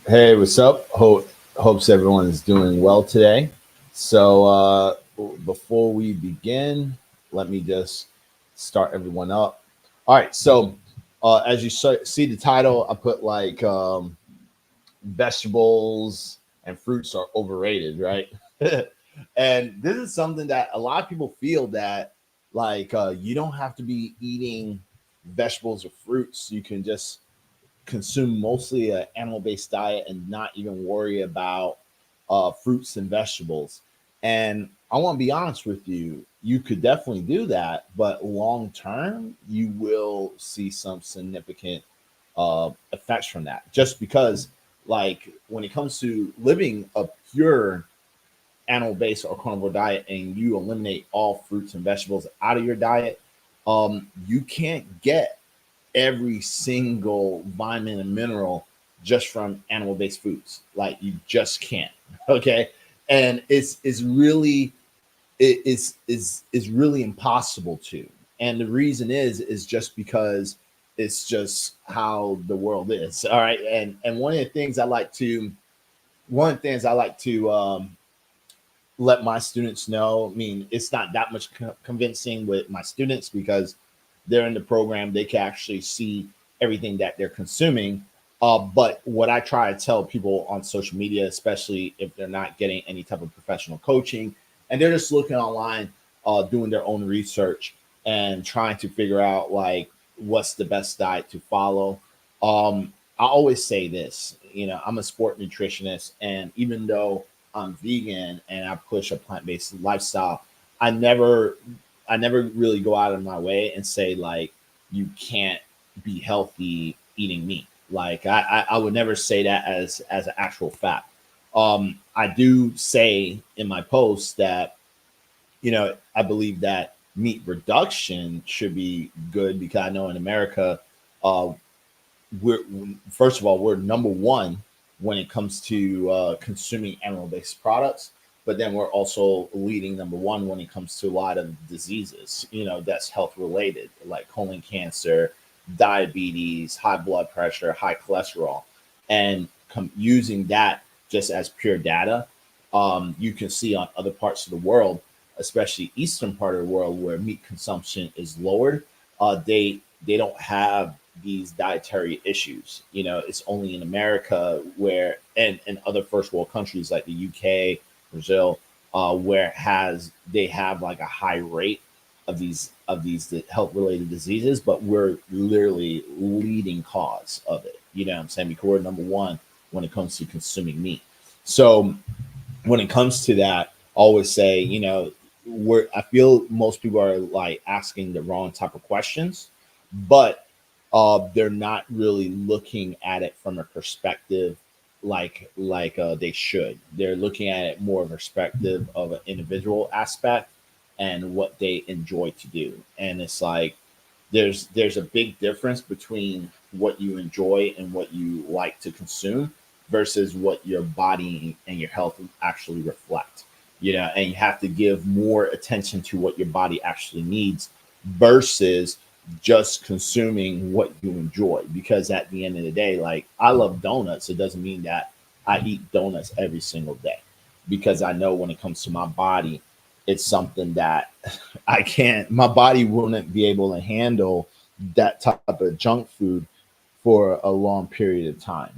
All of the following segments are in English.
Hey, what's up? Hopes everyone is doing well today. Before we begin, let me just start everyone up. All right. As you see the title, I put like vegetables and fruits are overrated, right? And this is something that a lot of people feel that you don't have to be eating vegetables or fruits. You can just consume mostly an animal-based diet and not even worry about fruits and vegetables. And I want to be honest with you, you could definitely do that, but long term, you will see some significant effects from that. Just because, like, when it comes to living a pure animal-based or carnivore diet and you eliminate all fruits and vegetables out of your diet, you can't get every single vitamin and mineral just from animal-based foods. Like you just can't. Okay. And it's really is really impossible to. And the reason is just because it's just how the world is. All right. And one of the things I like to let my students know. I mean, it's not that much convincing with my students because they're in the program, they can actually see everything that they're consuming. But what I try to tell people on social media, especially if they're not getting any type of professional coaching and they're just looking online, doing their own research and trying to figure out like what's the best diet to follow. I always say this, I'm a sport nutritionist, and even though I'm vegan and I push a plant-based lifestyle, I never I never really go out of my way and say like you can't be healthy eating meat. Like I would never say that as an actual fact. I do say in my posts that I believe that meat reduction should be good because I know in America, uh, we're first of all we're number one when it comes to consuming animal-based products, but then we're also leading number one when it comes to a lot of diseases, that's health related, like colon cancer, diabetes, high blood pressure, high cholesterol, and using that just as pure data, you can see on other parts of the world, especially eastern part of the world where meat consumption is lowered, they don't have these dietary issues. It's only in America where and other first world countries like the UK, Brazil, where it has they have like a high rate of these health related diseases, but we're literally leading cause of it. You know what I'm saying? Because we're number one when it comes to consuming meat. So when it comes to that, I always say, I feel most people are like asking the wrong type of questions, but they're not really looking at it from a perspective like they should. They're looking at it more of a perspective of an individual aspect and what they enjoy to do. And it's like there's a big difference between what you enjoy and what you like to consume versus what your body and your health actually reflect. And you have to give more attention to what your body actually needs versus just consuming what you enjoy. Because at the end of the day, like I love donuts, it doesn't mean that I eat donuts every single day, because I know when it comes to my body, it's something that my body wouldn't be able to handle that type of junk food for a long period of time.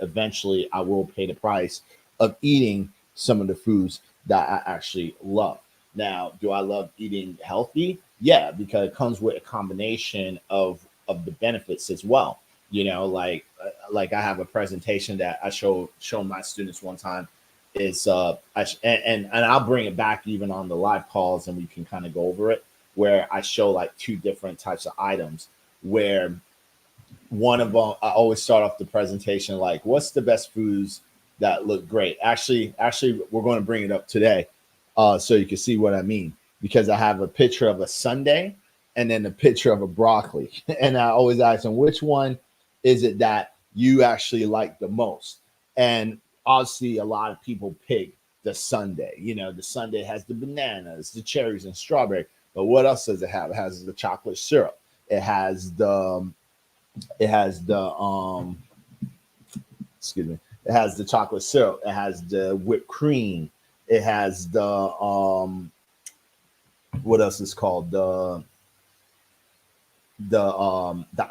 Eventually I will pay the price of eating some of the foods that I actually love. Now, do I love eating healthy? Yeah, because it comes with a combination of the benefits as well. Like I have a presentation that I show my students one time is and I'll bring it back even on the live calls and we can kind of go over it, where I show like two different types of items where one of them, I always start off the presentation like, what's the best foods that look great? Actually, we're going to bring it up today, so you can see what I mean, because I have a picture of a sundae and then a picture of a broccoli, and I always ask them which one is it that you actually like the most. And obviously, a lot of people pick the sundae. The sundae has the bananas, the cherries, and strawberry. But what else does it have? It has the chocolate syrup. It has the excuse me, It has the chocolate syrup. It has the whipped cream. It has what else is called the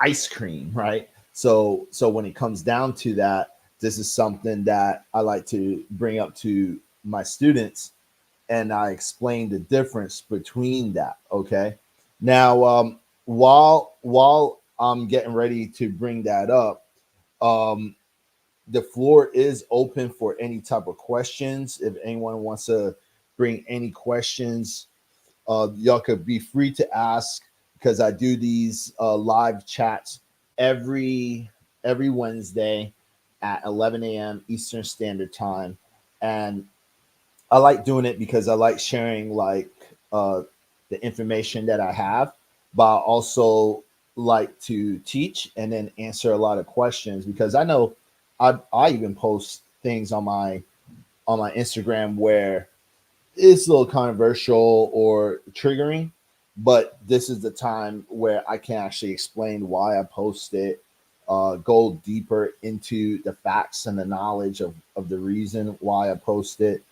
ice cream, right? So when it comes down to that, this is something that I like to bring up to my students, and I explain the difference between that. Okay. Now, while I'm getting ready to bring that up, um, the floor is open for any type of questions. If anyone wants to bring any questions, y'all could be free to ask, because I do these live chats every every Wednesday at 11 a.m. Eastern Standard Time, and I like doing it because I like sharing like the information that I have, but I also like to teach and then answer a lot of questions, because I know I even post things on my Instagram where it's a little controversial or triggering, but this is the time where I can actually explain why I post it, go deeper into the facts and the knowledge of the reason why I post it,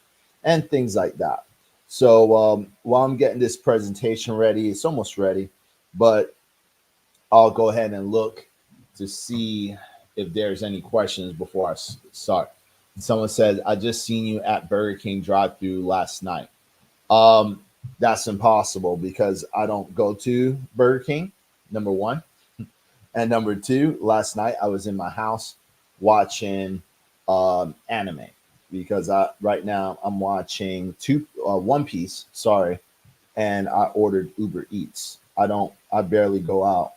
and things like that. So while I'm getting this presentation ready, it's almost ready, but I'll go ahead and look to see if there's any questions before I start. Someone said, I just seen you at Burger King drive-through last night. Um, that's impossible because I don't go to Burger King, number one. And number two, last night I was in my house watching anime, because I right now I'm watching One Piece, sorry, and I ordered Uber Eats. I barely go out,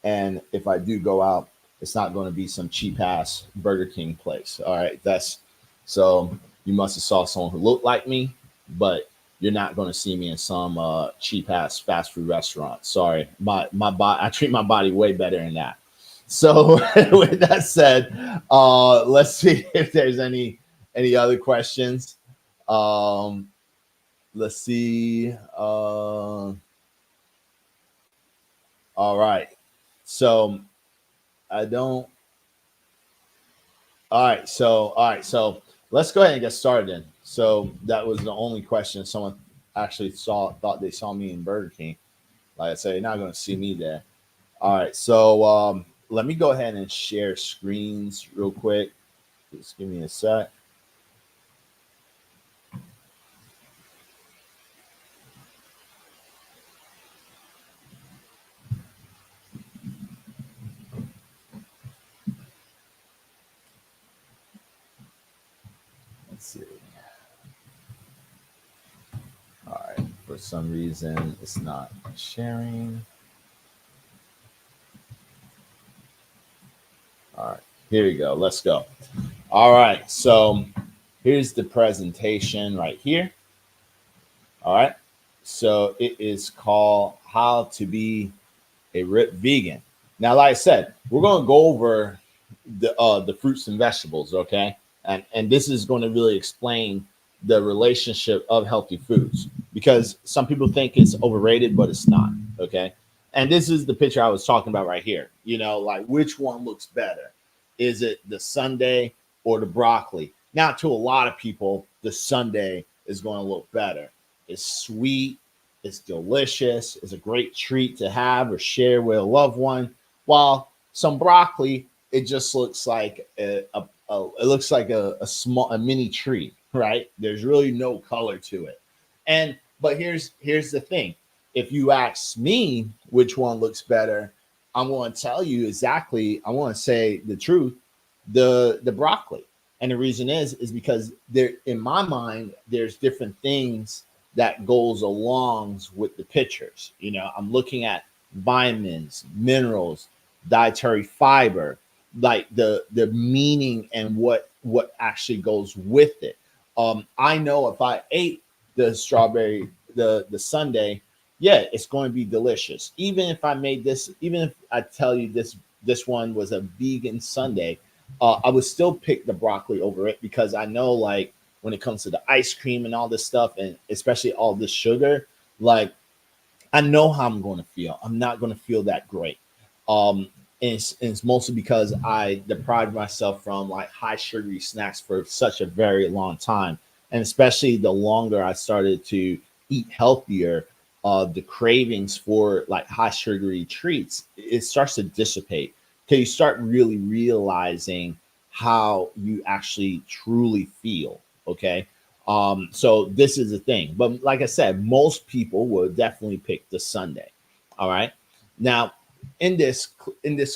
and if I do go out, it's not going to be some cheap ass Burger King place. All right, that's so you must have saw someone who looked like me, but you're not going to see me in some cheap ass fast food restaurant. Sorry, my body, I treat my body way better than that. So with that said, let's see if there's any other questions. Um, let's see. All right. So I don't. All right. So let's go ahead and get started then. So that was the only question someone actually thought they saw me in Burger King. Like I said, you're not going to see me there. All right. So let me go ahead and share screens real quick. Just give me a sec. Let's see. All right. For some reason, it's not sharing. All right. Here we go. Let's go. All right. So here's the presentation right here. All right. So it is called How to Be a Ripped Vegan. Now, like I said, we're going to go over the fruits and vegetables, okay? And this is going to really explain the relationship of healthy foods, because some people think it's overrated, but it's not, okay? And this is the picture I was talking about right here. You know, like which one looks better? Is it the sundae or the broccoli? Now, to a lot of people, the sundae is going to look better. It's sweet, it's delicious, it's a great treat to have or share with a loved one. While some broccoli, it just looks like it looks like a mini tree, right? There's really no color to it. And but here's the thing. If you ask me which one looks better, I'm going to tell you exactly. I want to say the truth, the broccoli. And the reason is because there, in my mind, there's different things that goes along with the pictures. You know, I'm looking at vitamins, minerals, dietary fiber, like the meaning and what actually goes with it. I know if I ate the strawberry, the sundae, yeah, it's going to be delicious. Even if I made this, even if I tell you this one was a vegan sundae, I would still pick the broccoli over it, because I know, like, when it comes to the ice cream and all this stuff, and especially all this sugar, like, I know how I'm going to feel. I'm not going to feel that great. Um, it's mostly because I deprived myself from like high sugary snacks for such a very long time. And especially the longer I started to eat healthier, the cravings for like high sugary treats, it starts to dissipate till you start really realizing how you actually truly feel. Okay. So this is the thing. But like I said, most people will definitely pick the Sunday. All right. Now, in this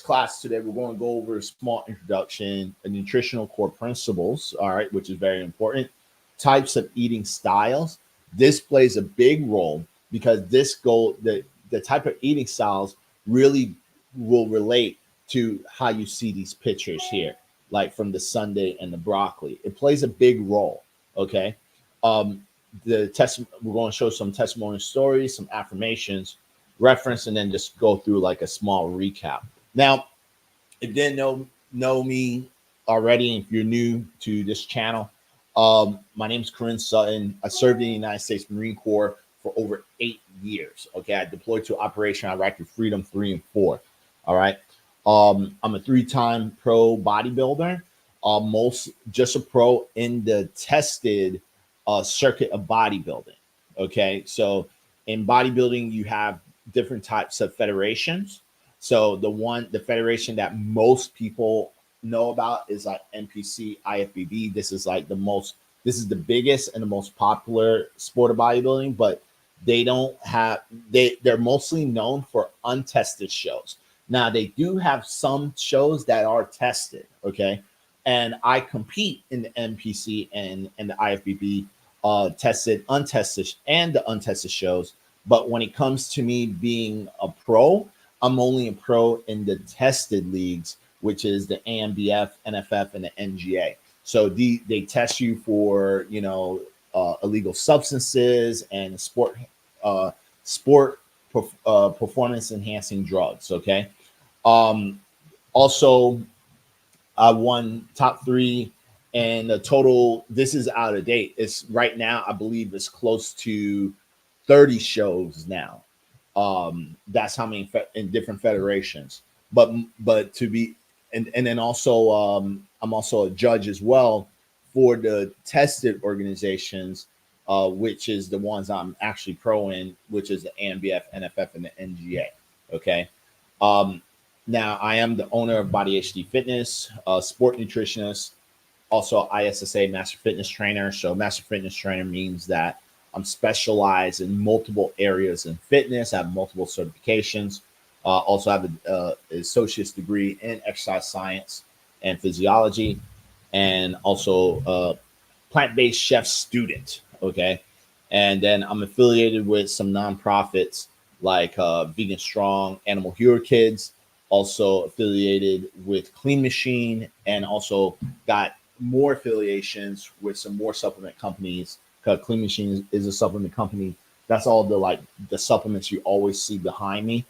class today, we're going to go over a small introduction, a nutritional core principles, all right, which is very important. Types of eating styles. This plays a big role because the type of eating styles really will relate to how you see these pictures here, like from the Sunday and the broccoli. It plays a big role. Okay. Um, we're going to show some testimonial stories, some affirmations, reference, and then just go through like a small recap. Now, if you didn't know me already, if you're new to this channel, my name is Corinne Sutton. I served in the United States Marine Corps for over 8 years. Okay, I deployed to Operation Iraqi Freedom 3 and 4. All right, I'm a 3-time pro bodybuilder. Most just a pro in the tested circuit of bodybuilding. Okay, so in bodybuilding, you have different types of federations. So the federation that most people know about is like NPC, IFBB. This is the biggest and the most popular sport of bodybuilding, but they're mostly known for untested shows. Now they do have some shows that are tested, okay? And I compete in the NPC and the IFBB tested, untested, and the untested shows. But when it comes to me being a pro, I'm only a pro in the tested leagues, which is the AMBF, NFF, and the NGA. So they test you for illegal substances and sport performance enhancing drugs. Okay. Um, Also, I won top 3 and the total. This is out of date. It's right now. I believe it's close to 30 shows now. That's how many in different federations. But to be and then also I'm also a judge as well for the tested organizations, which is the ones I'm actually pro in, which is the AMBF, NFF, and the NGA. Okay. Um, Now I am the owner of Body HD Fitness, sport nutritionist, also ISSA Master Fitness Trainer. So Master Fitness Trainer means that I'm specialized in multiple areas in fitness. I have multiple certifications. Also have an associate's degree in exercise science and physiology, and also a plant-based chef student. Okay, and then I'm affiliated with some nonprofits like Vegan Strong, Animal Hero Kids. Also affiliated with Clean Machine, and also got more affiliations with some more supplement companies. Because Clean Machine is a supplement company. That's all the supplements you always see behind me.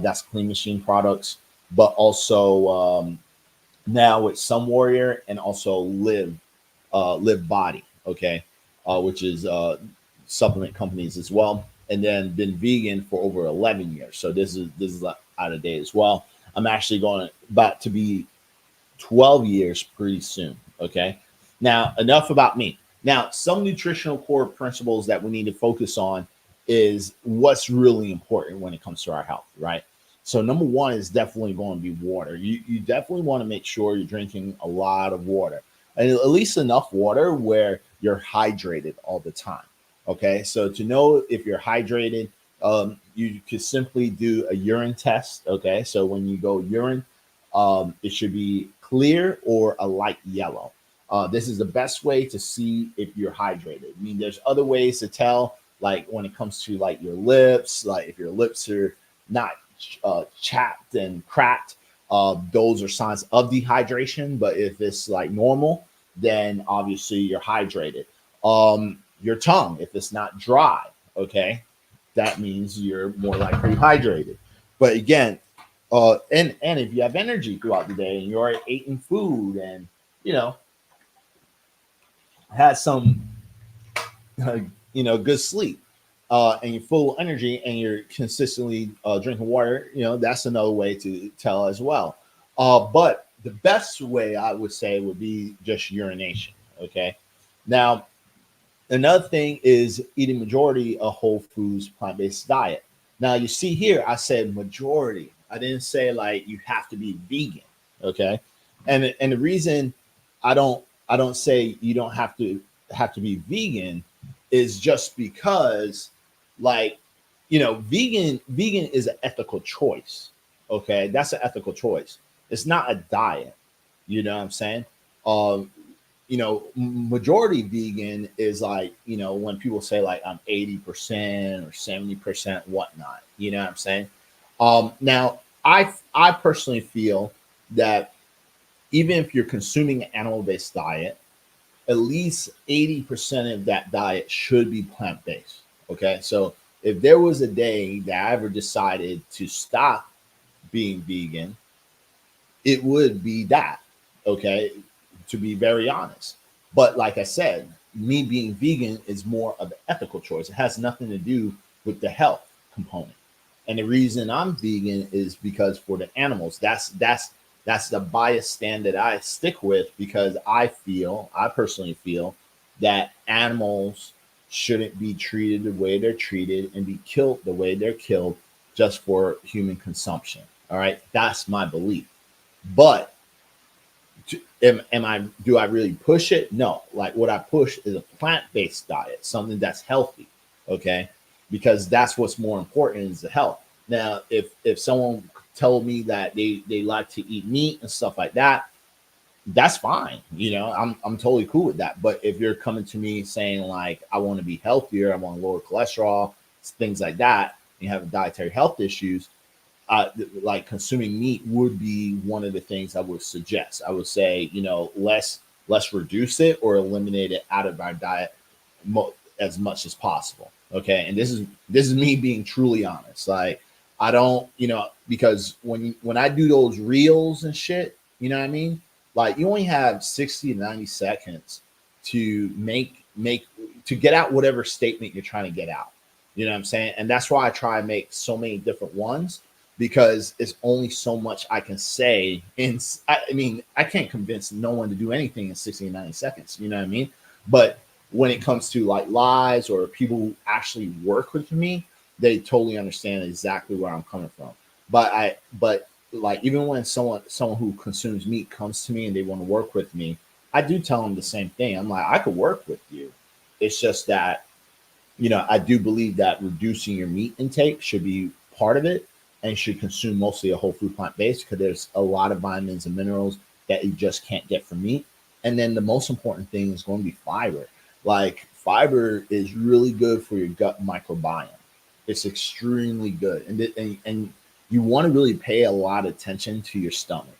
That's Clean Machine products, but also now with Sun Warrior and also Live Body. Okay, which is supplement companies as well. And then been vegan for over 11 years. So this is out of date as well. I'm actually about to be 12 years pretty soon. Okay. Now, enough about me. Now, some nutritional core principles that we need to focus on is what's really important when it comes to our health, right? So, number one is definitely going to be water. You definitely want to make sure you're drinking a lot of water, and at least enough water where you're hydrated all the time. Okay. So, to know if you're hydrated, you could simply do a urine test. Okay. So, when you go urine, it should be clear or a light yellow. This is the best way to see if you're hydrated. I mean, there's other ways to tell, like when it comes to like your lips, like if your lips are not chapped and cracked, those are signs of dehydration. But if it's like normal, then obviously you're hydrated. Your tongue, if it's not dry, okay, that means you're more likely hydrated. But again, and if you have energy throughout the day and you're eating food and you know had some good sleep, and you're full of energy and you're consistently drinking water, that's another way to tell as well. But the best way I would say would be just urination. Okay. Now, another thing is eating majority of whole foods, plant-based diet. Now you see here, I said majority. I didn't say like you have to be vegan. Okay. And the reason I don't say you don't have to be vegan is just because like vegan is an ethical choice. Okay. That's an ethical choice. It's not a diet. You know what I'm saying? Um, majority vegan is like, when people say like I'm 80% or 70%, whatnot, you know what I'm saying? Now I personally feel that even if you're consuming an animal-based diet, at least 80% of that diet should be plant-based. Okay. So if there was a day that I ever decided to stop being vegan, it would be that. Okay, to be very honest. But like I said, me being vegan is more of an ethical choice. It has nothing to do with the health component. And the reason I'm vegan is because for the animals, that's the bias stand that I stick with, because I personally feel that animals shouldn't be treated the way they're treated and be killed the way they're killed just for human consumption. All right, that's my belief. But am I do I really push it? No. Like what I push is a plant-based diet, something that's healthy. Okay, because that's what's more important is the health. Now, if someone told me that they like to eat meat and stuff like that, that's fine. I'm totally cool with that. But if you're coming to me saying like I want to be healthier, I want lower cholesterol, things like that, and you have dietary health issues, like consuming meat would be one of the things I would suggest. I would say, let's reduce it or eliminate it out of our diet as much as possible. Okay, and this is me being truly honest. Like I don't, because when I do those reels and shit, you know what I mean? Like you only have 60 to 90 seconds to make to get out whatever statement you're trying to get out. You know what I'm saying? And that's why I try to make so many different ones, because it's only so much I can say. And I mean, I can't convince no one to do anything in 60 to 90 seconds. You know what I mean? But when it comes to like lives or people who actually work with me, they totally understand exactly where I'm coming from. But like even when someone who consumes meat comes to me and they want to work with me, I do tell them the same thing. I'm like, I could work with you. It's just that, I do believe that reducing your meat intake should be part of it, and you should consume mostly a whole food plant-based, because there's a lot of vitamins and minerals that you just can't get from meat. And then the most important thing is going to be fiber. Like fiber is really good for your gut microbiome. It's extremely good. And you want to really pay a lot of attention to your stomach.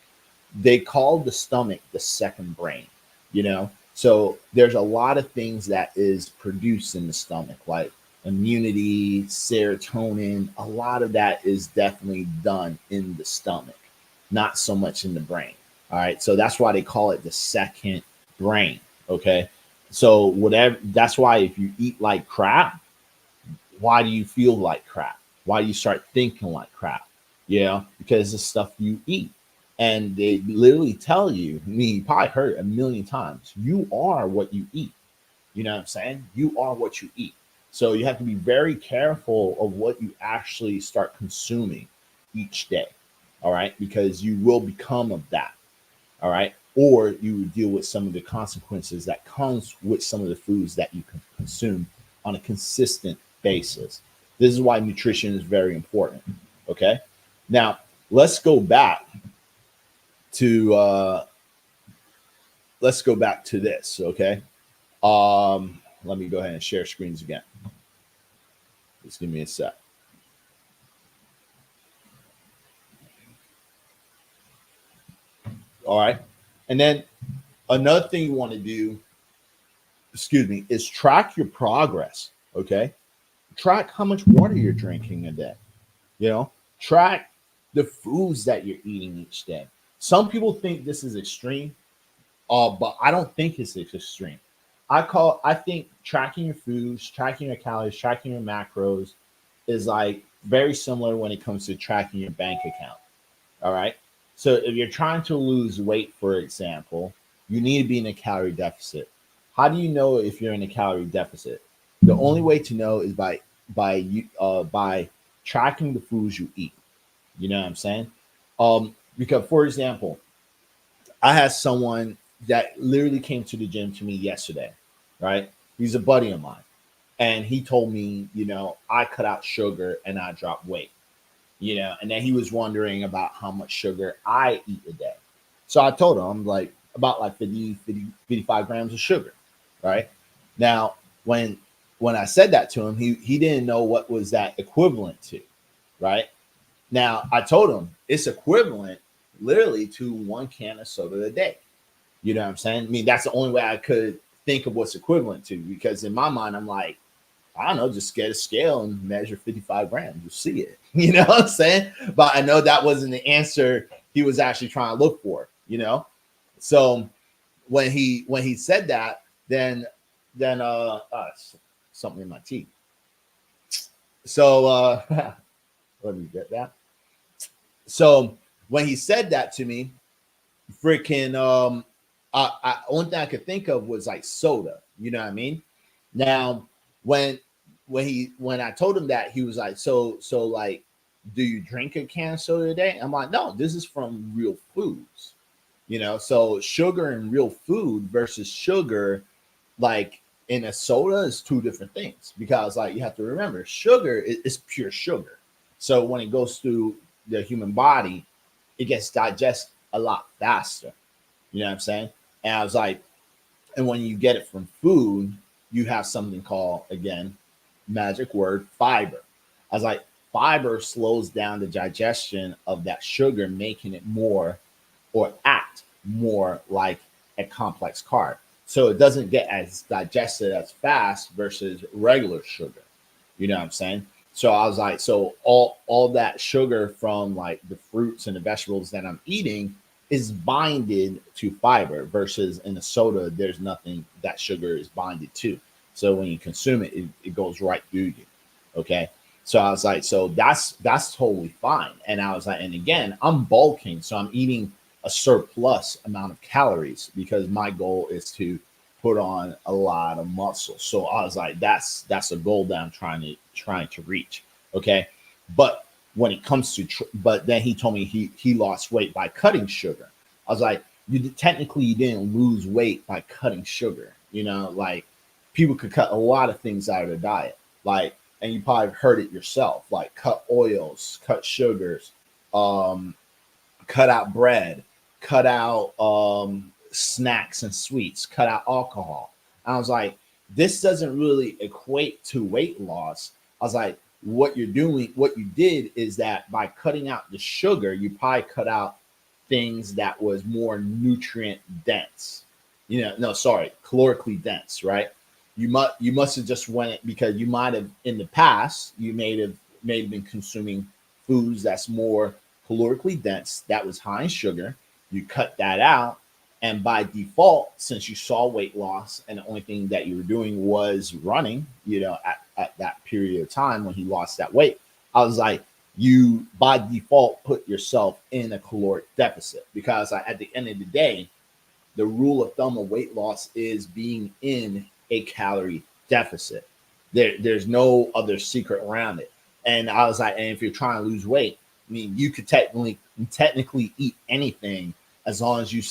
They call the stomach the second brain, So there's a lot of things that is produced in the stomach, like immunity, serotonin. A lot of that is definitely done in the stomach, not so much in the brain. All right. So that's why they call it the second brain. Okay. So whatever, that's why if you eat like crap, why do you feel like crap? Why do you start thinking like crap? Because the stuff you eat. And they literally tell you, you probably heard it a million times, you are what you eat. You know what I'm saying? You are what you eat. So you have to be very careful of what you actually start consuming each day. All right. Because you will become of that. All right. Or you deal with some of the consequences that comes with some of the foods that you can consume on a consistent basis. This is why nutrition is very important. Okay. Now let's go back to this. Okay. Let me go ahead and share screens again. Just give me a sec. All right. And then another thing you want to do, is track your progress. Okay. Track how much water you're drinking a day. Track the foods that you're eating each day. Some people think this is extreme, but I don't think it's extreme. I think tracking your foods, tracking your calories, tracking your macros is like very similar when it comes to tracking your bank account. All right. So if you're trying to lose weight, for example, you need to be in a calorie deficit. How do you know if you're in a calorie deficit? The only way to know is by tracking the foods you eat. You know what I'm saying? Because for example, I had someone that literally came to the gym to me yesterday, right? He's a buddy of mine. And he told me, I cut out sugar and I dropped weight, and then he was wondering about how much sugar I eat a day. So I told him, I'm like, about like 55 grams of sugar, right? Now, when I said that to him, he didn't know what was that equivalent to, right? Now, I told him it's equivalent literally to 1 can of soda a day. You know what I'm saying? I mean, that's the only way I could think of what's equivalent to, because in my mind, I'm like, I don't know, just get a scale and measure 55 grams. You'll see it. You know what I'm saying? But I know that wasn't the answer he was actually trying to look for. So when he said that, then something in my teeth. So let me get that. So when he said that to me, freaking only thing I could think of was like soda. You know what I mean? Now, when when I told him that, he was like, so like, do you drink a can of soda a day? I'm like, no, this is from real foods. So sugar in real food versus sugar like in a soda is two different things, because like you have to remember, sugar is pure sugar. So when it goes through the human body, it gets digested a lot faster. You know what I'm saying? And I was like, and when you get it from food, you have something called, again, magic word, fiber. I was like, fiber slows down the digestion of that sugar, making it more or act more like a complex carb. So it doesn't get as digested as fast versus regular sugar. You know what I'm saying? So I was like, so all that sugar from like the fruits and the vegetables that I'm eating is binded to fiber, versus in a soda, there's nothing that sugar is binded to. So when you consume it, it goes right through you. Okay. So I was like, so that's totally fine. And I was like, and again, I'm bulking, so I'm eating a surplus amount of calories because my goal is to put on a lot of muscle. So I was like, that's a goal that I'm trying to reach. Okay. But when it comes to, but then he told me he lost weight by cutting sugar. I was like, you didn't lose weight by cutting sugar. Like people could cut a lot of things out of their diet. Like, and you probably heard it yourself, like cut oils, cut sugars, cut out bread, cut out snacks and sweets, cut out alcohol. And I was like, this doesn't really equate to weight loss. I was like, what you did is that by cutting out the sugar, you probably cut out things that was more nutrient dense. No, sorry, calorically dense, right? You must have just went it because you might have in the past, you may have been consuming foods that's more calorically dense, that was high in sugar. You cut that out, and by default, since you saw weight loss and the only thing that you were doing was running, at that period of time when he lost that weight, I was like, you by default put yourself in a caloric deficit, because at the end of the day, the rule of thumb of weight loss is being in a calorie deficit. There's no other secret around it. And I was like, and if you're trying to lose weight, I mean, you could technically eat anything as long as you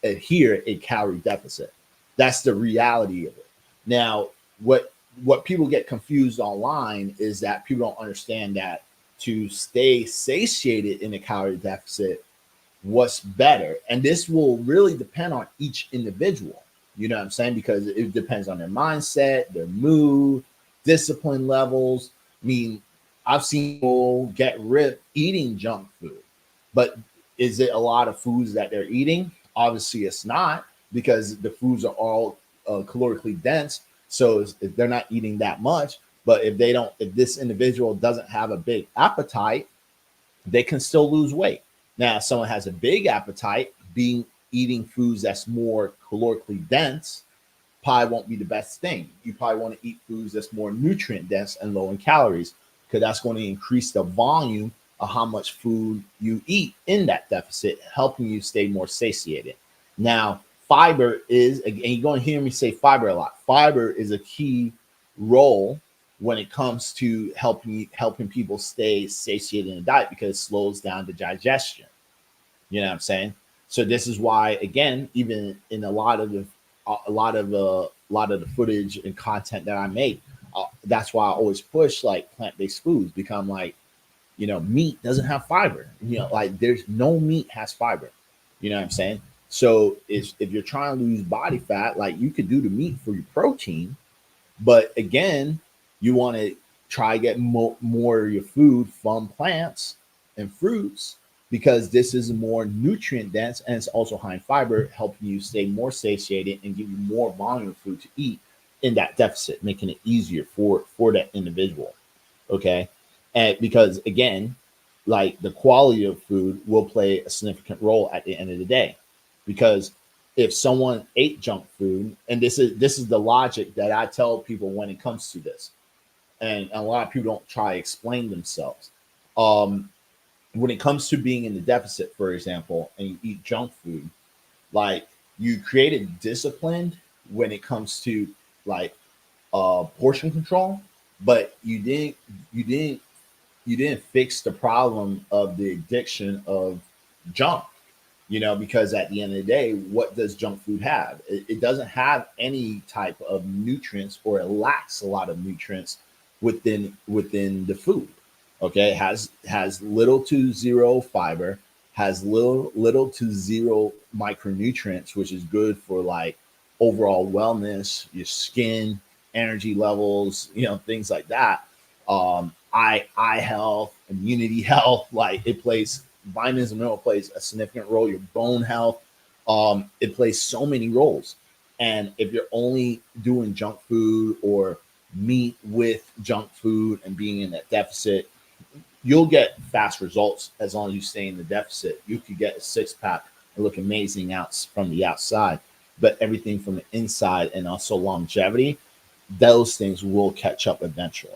adhere a calorie deficit. That's the reality of it. Now, what people get confused online is that people don't understand that to stay satiated in a calorie deficit, what's better. And this will really depend on each individual. You know what I'm saying? Because it depends on their mindset, their mood, discipline levels. I mean, I've seen people get ripped eating junk food, but is it a lot of foods that they're eating? Obviously, it's not, because the foods are all calorically dense. So if they're not eating that much, but if this individual doesn't have a big appetite, they can still lose weight. Now, if someone has a big appetite, eating foods that's more calorically dense, probably won't be the best thing. You probably want to eat foods that's more nutrient dense and low in calories, because that's going to increase the volume of how much food you eat in that deficit, helping you stay more satiated. Now, fiber is, and you're going to hear me say fiber a lot. Fiber is a key role when it comes to helping people stay satiated in a diet, because it slows down the digestion. You know what I'm saying? So this is why, again, even in a lot of the footage and content that I make, that's why I always push like plant-based foods, because I'm like, meat doesn't have fiber. Like there's no meat has fiber. You know what I'm saying? So if you're trying to lose body fat, like you could do the meat for your protein, but again, you want to try to get more of your food from plants and fruits, because this is more nutrient dense and it's also high in fiber, helping you stay more satiated and give you more volume of food to eat in that deficit, making it easier for that individual. Okay. And because again, like the quality of food will play a significant role at the end of the day. Because if someone ate junk food, and this is the logic that I tell people when it comes to this, and a lot of people don't try to explain themselves. When it comes to being in the deficit, for example, and you eat junk food, like you created discipline when it comes to like portion control, but you didn't fix the problem of the addiction of junk. Because at the end of the day, what does junk food have? It doesn't have any type of nutrients, or it lacks a lot of nutrients within the food. Okay, has little to zero fiber, has little to zero micronutrients, which is good for like overall wellness, your skin, energy levels, things like that. Eye health, immunity health, like it plays, vitamins and mineral plays a significant role. Your bone health, it plays so many roles. And if you're only doing junk food or meat with junk food and being in that deficit, you'll get fast results as long as you stay in the deficit. You could get a six pack and look amazing out from the outside, but everything from the inside and also longevity, those things will catch up eventually.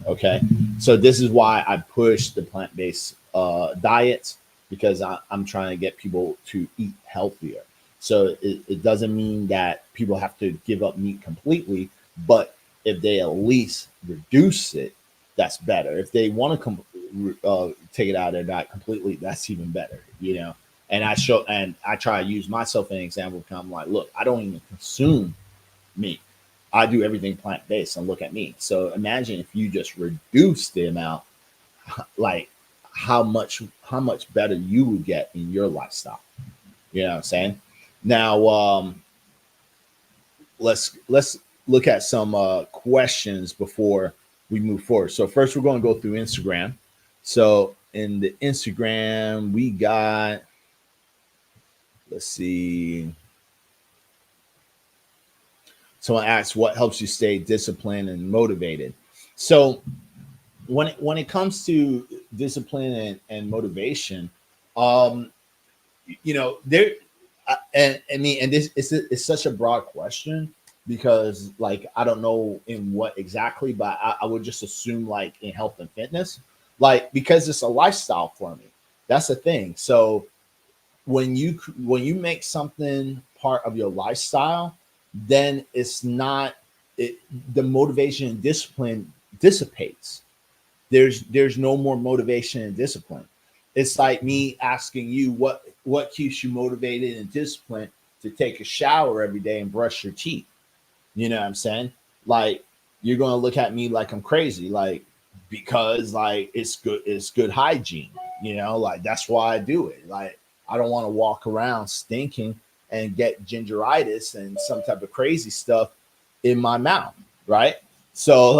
Okay. So this is why I push the plant-based diets, because I'm trying to get people to eat healthier. So it doesn't mean that people have to give up meat completely, but if they at least reduce it, that's better. If they want to take it out of their diet completely, that's even better. And I try to use myself as an example, because I'm like, look, I don't even consume meat. I do everything plant-based, and look at me. So imagine if you just reduce the amount, like how much better you would get in your lifestyle. You know what I'm saying? Now, let's look at some questions before we move forward. So first, we're going to go through Instagram. So in the Instagram, we got, let's see. Someone asks, what helps you stay disciplined and motivated? So when it comes to discipline and motivation, there, and I mean, and this it's such a broad question, because like I don't know in what exactly, but I would just assume like in health and fitness, like because it's a lifestyle for me. That's the thing. So when you make something part of your lifestyle, then it's not the motivation and discipline dissipates. There's no more motivation and discipline. It's like me asking you what keeps you motivated and disciplined to take a shower every day and brush your teeth. You know what I'm saying? Like you're gonna look at me like I'm crazy, like because like it's good hygiene. Like that's why I do it. Like I don't want to walk around stinking and get gingeritis and some type of crazy stuff in my mouth, right? So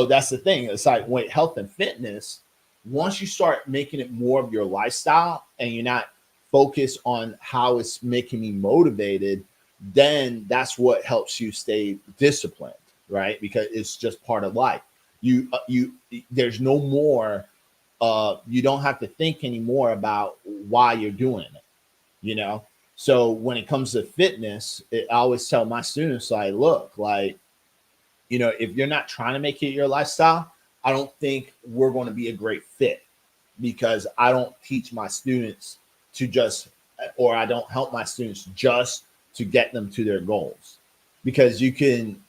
that's the thing. It's like when health and fitness, once you start making it more of your lifestyle and you're not focused on how it's making me motivated, then that's what helps you stay disciplined, right? Because it's just part of life. There's no more. You don't have to think anymore about why you're doing it. You know, So when it comes to fitness, I always tell my students, like, look, like, if you're not trying to make it your lifestyle, I don't think we're going to be a great fit, because I don't teach my students to just, or I don't help my students just to get them to their goals. Because you can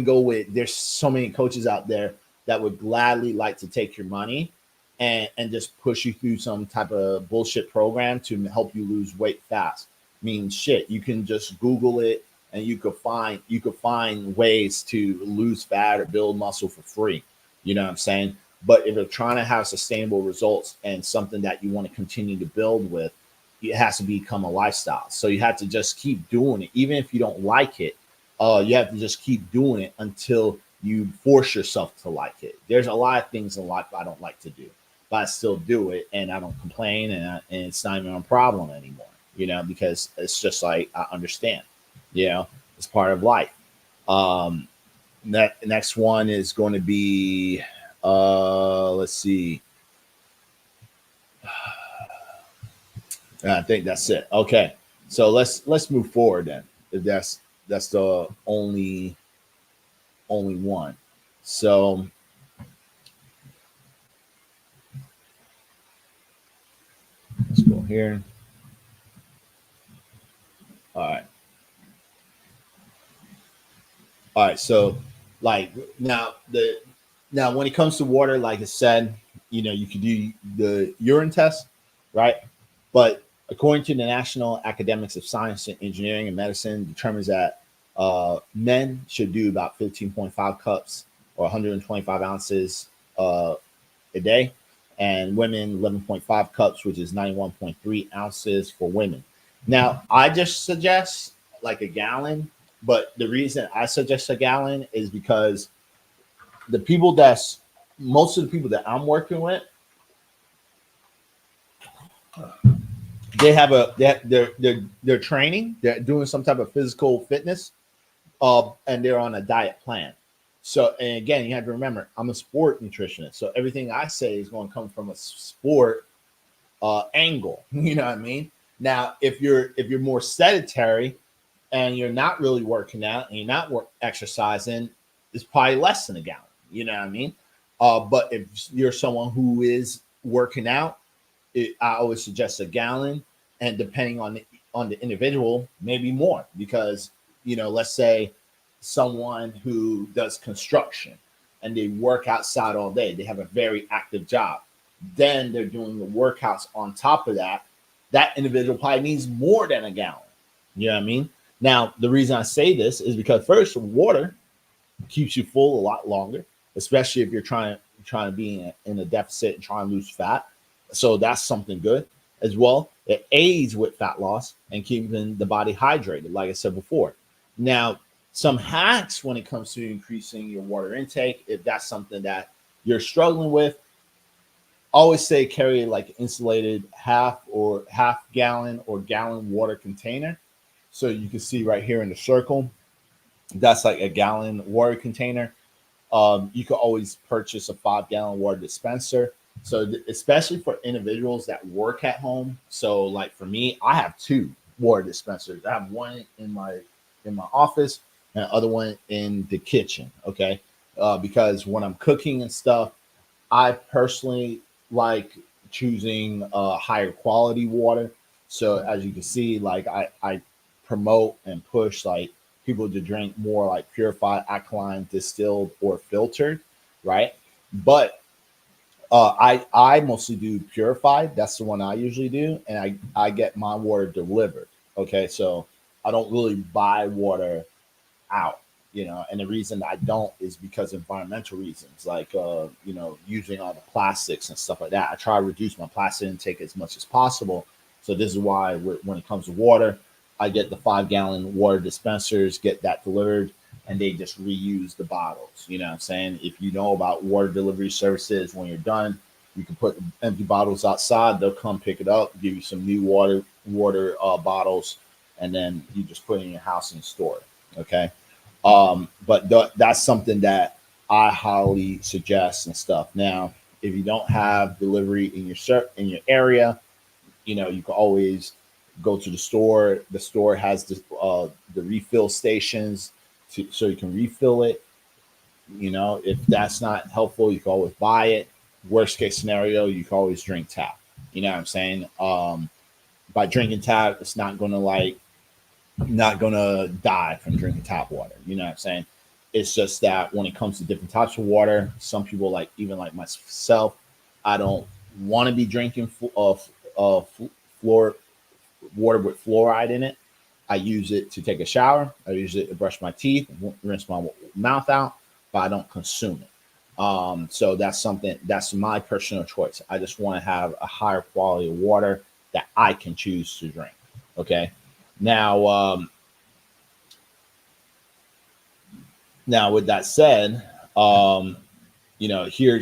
go with, there's so many coaches out there that would gladly like to take your money and just push you through some type of bullshit program to help you lose weight fast. I mean, shit, you can just Google it and you could find ways to lose fat or build muscle for free. You know what I'm saying? But if you're trying to have sustainable results and something that you want to continue to build with, it has to become a lifestyle. So you have to just keep doing it, even if you don't like it. You have to just keep doing it until you force yourself to like it. There's a lot of things in life I don't like to do, but I still do it, and I don't complain, and it's not even a problem anymore. Because it's just like, I understand. It's part of life. Um, next one is going to be, let's see. I think that's it. Okay, so let's move forward then. If that's the only one. So let's go here. All right. All right. So, like, now when it comes to water, like I said, you could do the urine test, right? But according to the National Academics of Science and Engineering and Medicine, determines that men should do about 15.5 cups or 125 ounces a day, and women 11.5 cups, which is 91.3 ounces for women. Now, I just suggest like a gallon, but the reason I suggest a gallon is because the people that's most of the people that I'm working with, they're training, they're doing some type of physical fitness, and they're on a diet plan. So, and again, you have to remember, I'm a sport nutritionist, so everything I say is going to come from a sport angle. You know what I mean? Now, if you're more sedentary and you're not really working out and you're not exercising, it's probably less than a gallon. You know what I mean? But if you're someone who is working out, I always suggest a gallon, and depending on the individual, maybe more, because let's say someone who does construction and they work outside all day, they have a very active job, then they're doing the workouts on top of that. That individual probably needs more than a gallon. You know what I mean? Now, the reason I say this is because, first, water keeps you full a lot longer, especially if you're trying to be in a deficit and trying to lose fat. So that's something good as well. It aids with fat loss and keeping the body hydrated, like I said before. Now, some hacks when it comes to increasing your water intake, if that's something that you're struggling with, always say carry like an insulated half gallon or gallon water container. So you can see right here in the circle, that's like a gallon water container. You could always purchase a 5 gallon water dispenser. So especially for individuals that work at home. So like for me, I have two water dispensers. I have one in my office and the other one in the kitchen. Okay. Because when I'm cooking and stuff, I personally like choosing higher quality water. So as you can see, like I promote and push like people to drink more like purified, alkaline, distilled, or filtered, right? But I mostly do purified. That's the one I usually do, and I get my water delivered. Okay, so I don't really buy water out, and the reason I don't is because of environmental reasons, like using all the plastics and stuff like that. I try to reduce my plastic intake as much as possible. So this is why when it comes to water, I get the 5 gallon water dispensers, get that delivered, and they just reuse the bottles. You know what I'm saying? If you know about water delivery services, when you're done, you can put empty bottles outside. They'll come pick it up, give you some new water bottles, and then you just put it in your house and store it. Okay. But that's something that I highly suggest and stuff. Now, if you don't have delivery in your area, you can always Go to the store. The store has the refill stations so you can refill it. You know, if that's not helpful, you can always buy it. Worst case scenario, you can always drink tap. You know what I'm saying? By drinking tap, it's not gonna die from drinking tap water. You know what I'm saying? It's just that when it comes to different types of water, some people like even like myself, I don't want to be drinking fluor water with fluoride in it. I use it to take a shower. I use it to brush my teeth, rinse my mouth out, but I don't consume it. So that's my personal choice. I just want to have a higher quality of water that I can choose to drink. Okay. Now, now with that said, here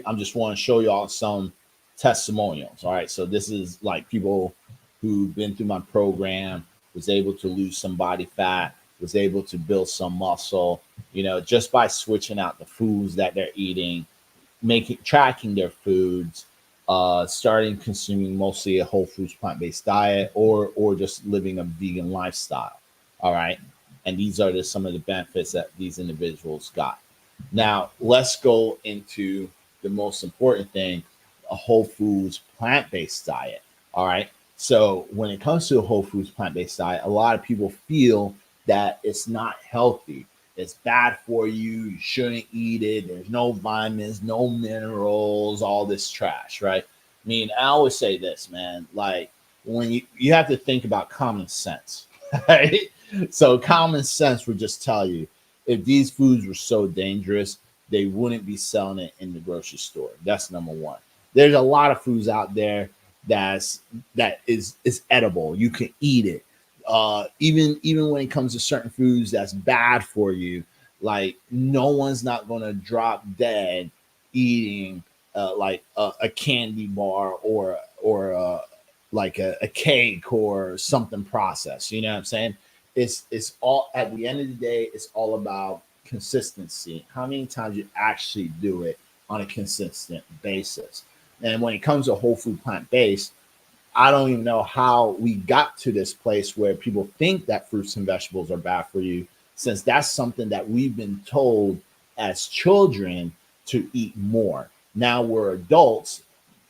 I'm just want to show y'all some testimonials. All right, so this is like people who've been through my program, was able to lose some body fat, was able to build some muscle, just by switching out the foods that they're eating, making tracking their foods, starting consuming mostly a whole foods plant-based diet, or just living a vegan lifestyle. All right, and these are just some of the benefits that these individuals got. Now, let's go into the most important thing, a whole foods plant-based diet. All right. So when it comes to a whole foods plant-based diet, a lot of people feel that it's not healthy. It's bad for you. You shouldn't eat it. There's no vitamins, no minerals, all this trash, right? I mean, I always say this, man, like when you have to think about common sense, right? So common sense would just tell you if these foods were so dangerous, they wouldn't be selling it in the grocery store. That's number one. There's a lot of foods out there that is edible. You can eat it. Even when it comes to certain foods that's bad for you, like no one's not gonna drop dead eating like a candy bar or like a cake or something processed. You know what I'm saying? It's all at the end of the day, it's all about consistency. How many times you actually do it on a consistent basis. And when it comes to whole food plant based, I don't even know how we got to this place where people think that fruits and vegetables are bad for you, since that's something that we've been told as children to eat more. Now we're adults.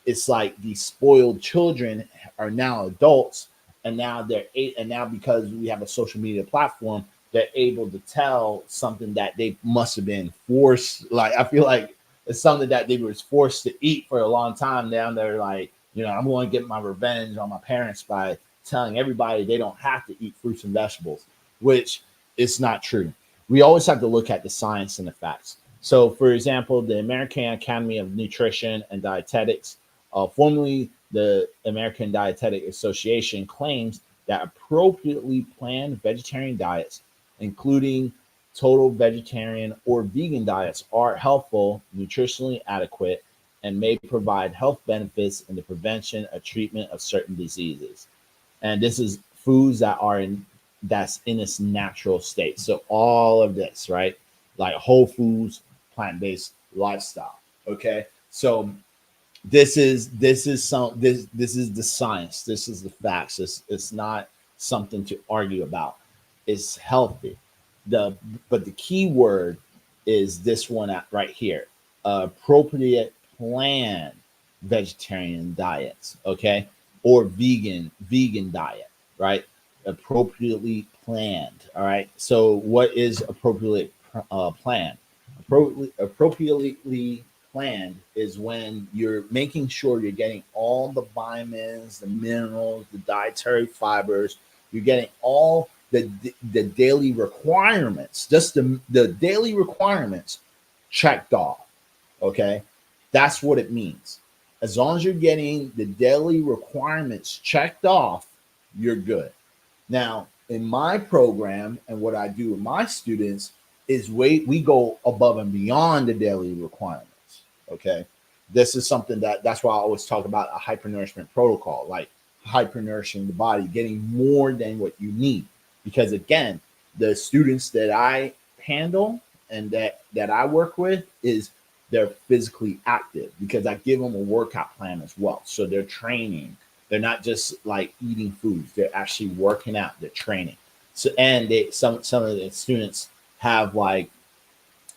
It's like these spoiled children are now adults, and now and now because we have a social media platform, they're able to tell something that they must have been forced. Like I feel like it's something that they were forced to eat for a long time. Now they're like, I'm going to get my revenge on my parents by telling everybody they don't have to eat fruits and vegetables, which is not true. We always have to look at the science and the facts. So, for example, the American Academy of Nutrition and Dietetics, formerly the American Dietetic Association, claims that appropriately planned vegetarian diets, including total vegetarian or vegan diets, are helpful, nutritionally adequate, and may provide health benefits in the prevention or treatment of certain diseases. And this is foods that's in its natural state. So all of this, right? Like whole foods, plant-based lifestyle. Okay. So this is the science. This is the facts. It's not something to argue about. It's healthy. But the key word is this one right here: appropriate planned vegetarian diets, okay, or vegan diet, right? Appropriately planned. All right. So what is appropriately planned? Appropriately planned is when you're making sure you're getting all the vitamins, the minerals, the dietary fibers. You're getting all the daily requirements, just the daily requirements checked off. Okay, that's what it means. As long as you're getting the daily requirements checked off, you're good. Now, in my program and what I do with my students is we go above and beyond the daily requirements. Okay. This is something that's why I always talk about a hypernourishment protocol, like hypernourishing the body, getting more than what you need. Because again, the students that I handle and that I work with is they're physically active because I give them a workout plan as well. So they're training. They're not just like eating foods. They're actually working out. They're training. So, and they some of the students have like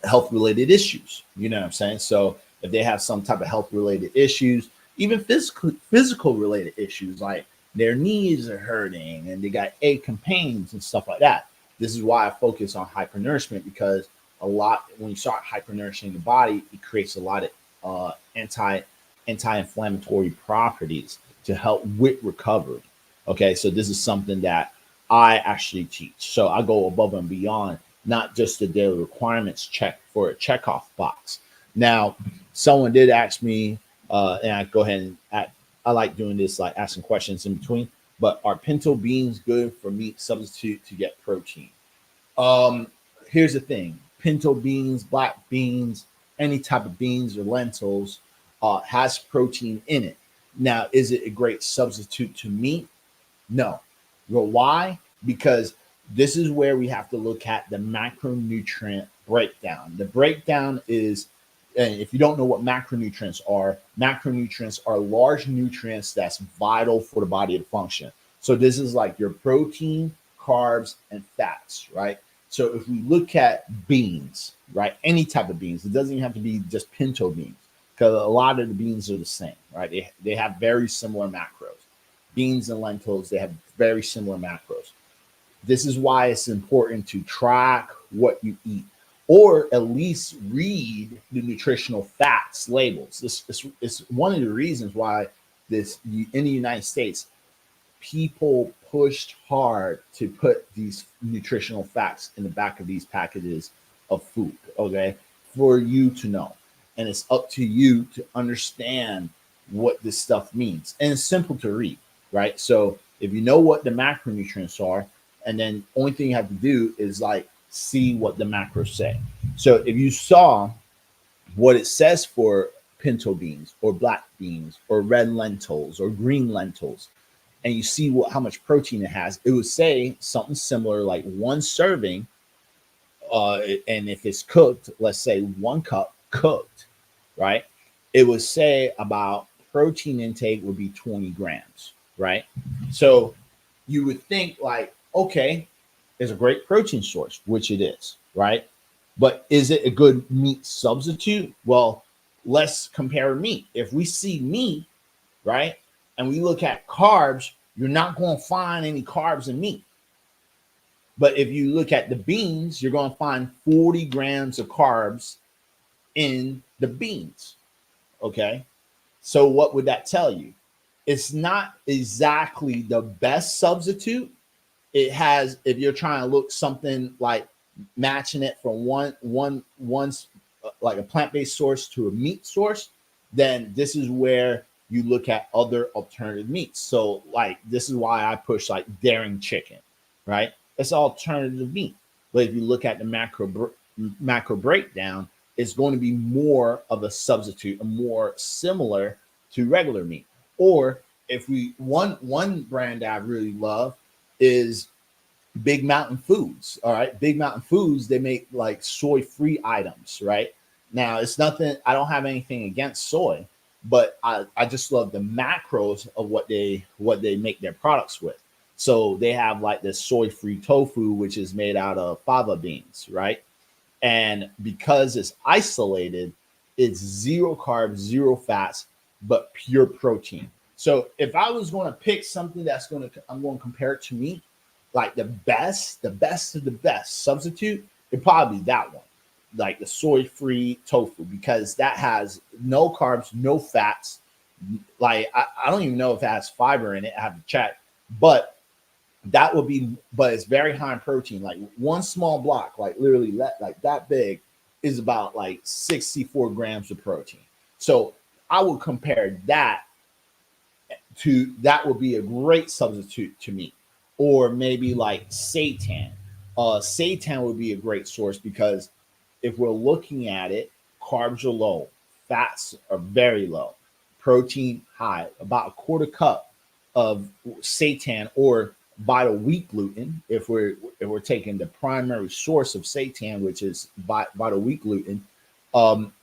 health related issues. You know what I'm saying? So if they have some type of health related issues, even physical related issues, like their knees are hurting and they got ache and pains and stuff like that. This is why I focus on hypernourishment, because a lot when you start hypernourishing the body, it creates a lot of anti-inflammatory properties to help with recovery. Okay, so this is something that I actually teach. So I go above and beyond, not just the daily requirements check for a checkoff box. Now, someone did ask me, and I go ahead and I like doing this, like asking questions in between. But are pinto beans good for meat substitute to get protein? Um, Here's the thing: pinto beans, black beans, any type of beans or lentils has protein in it. Now, is it a great substitute to meat? No. Well, why? Because this is where we have to look at the macronutrient breakdown. The breakdown is, and if you don't know what macronutrients are large nutrients that's vital for the body to function. So this is like your protein, carbs, and fats, right? So if we look at beans, right, any type of beans, it doesn't even have to be just pinto beans, because a lot of the beans are the same, right? They have very similar macros. Beans and lentils, they have very similar macros. This is why it's important to track what you eat, or at least read the nutritional facts labels. This is one of the reasons why this in the United States, people pushed hard to put these nutritional facts in the back of these packages of food, okay, for you to know. And it's up to you to understand what this stuff means. And it's simple to read, right? So if you know what the macronutrients are, and then only thing you have to do is like see what the macros say. So if you saw what it says for pinto beans or black beans or red lentils or green lentils, and you see how much protein it has, it would say something similar like one serving, and if it's cooked, let's say 1 cup cooked, right? It would say about protein intake would be 20 grams, right? So you would think like, okay, it's a great protein source, which it is, right? But is it a good meat substitute? Well, let's compare meat. If we see meat, right, and we look at carbs, you're not going to find any carbs in meat. But if you look at the beans, you're going to find 40 grams of carbs in the beans. Okay. So what would that tell you? It's not exactly the best substitute. It has, if you're trying to look something like matching it from one's like a plant-based source to a meat source, then this is where you look at other alternative meats. So like this is why I push like daring chicken, right? It's alternative meat. But if you look at the macro breakdown, it's going to be more of a substitute, more similar to regular meat. Or if we one brand I really love is Big Mountain Foods. All right, Big Mountain Foods, they make like soy-free items, right? Now it's nothing, I don't have anything against soy, but I just love the macros of what they make their products with. So they have like this soy-free tofu, which is made out of fava beans, right? And because it's isolated, it's zero carbs, zero fats, but pure protein. So if I was going to pick something I'm going to compare it to meat, like the best of the best substitute, it'd probably be that one, like the soy-free tofu, because that has no carbs, no fats. Like I don't even know if it has fiber in it. I have to check, but that would be, but it's very high in protein. Like one small block, like literally like that big, is about like 64 grams of protein. So I would compare that that would be a great substitute to meat. Or maybe like seitan. Seitan would be a great source, because if we're looking at it, carbs are low, fats are very low, protein high. About a quarter cup of seitan or vital wheat gluten, if we're taking the primary source of seitan, which is vital wheat gluten,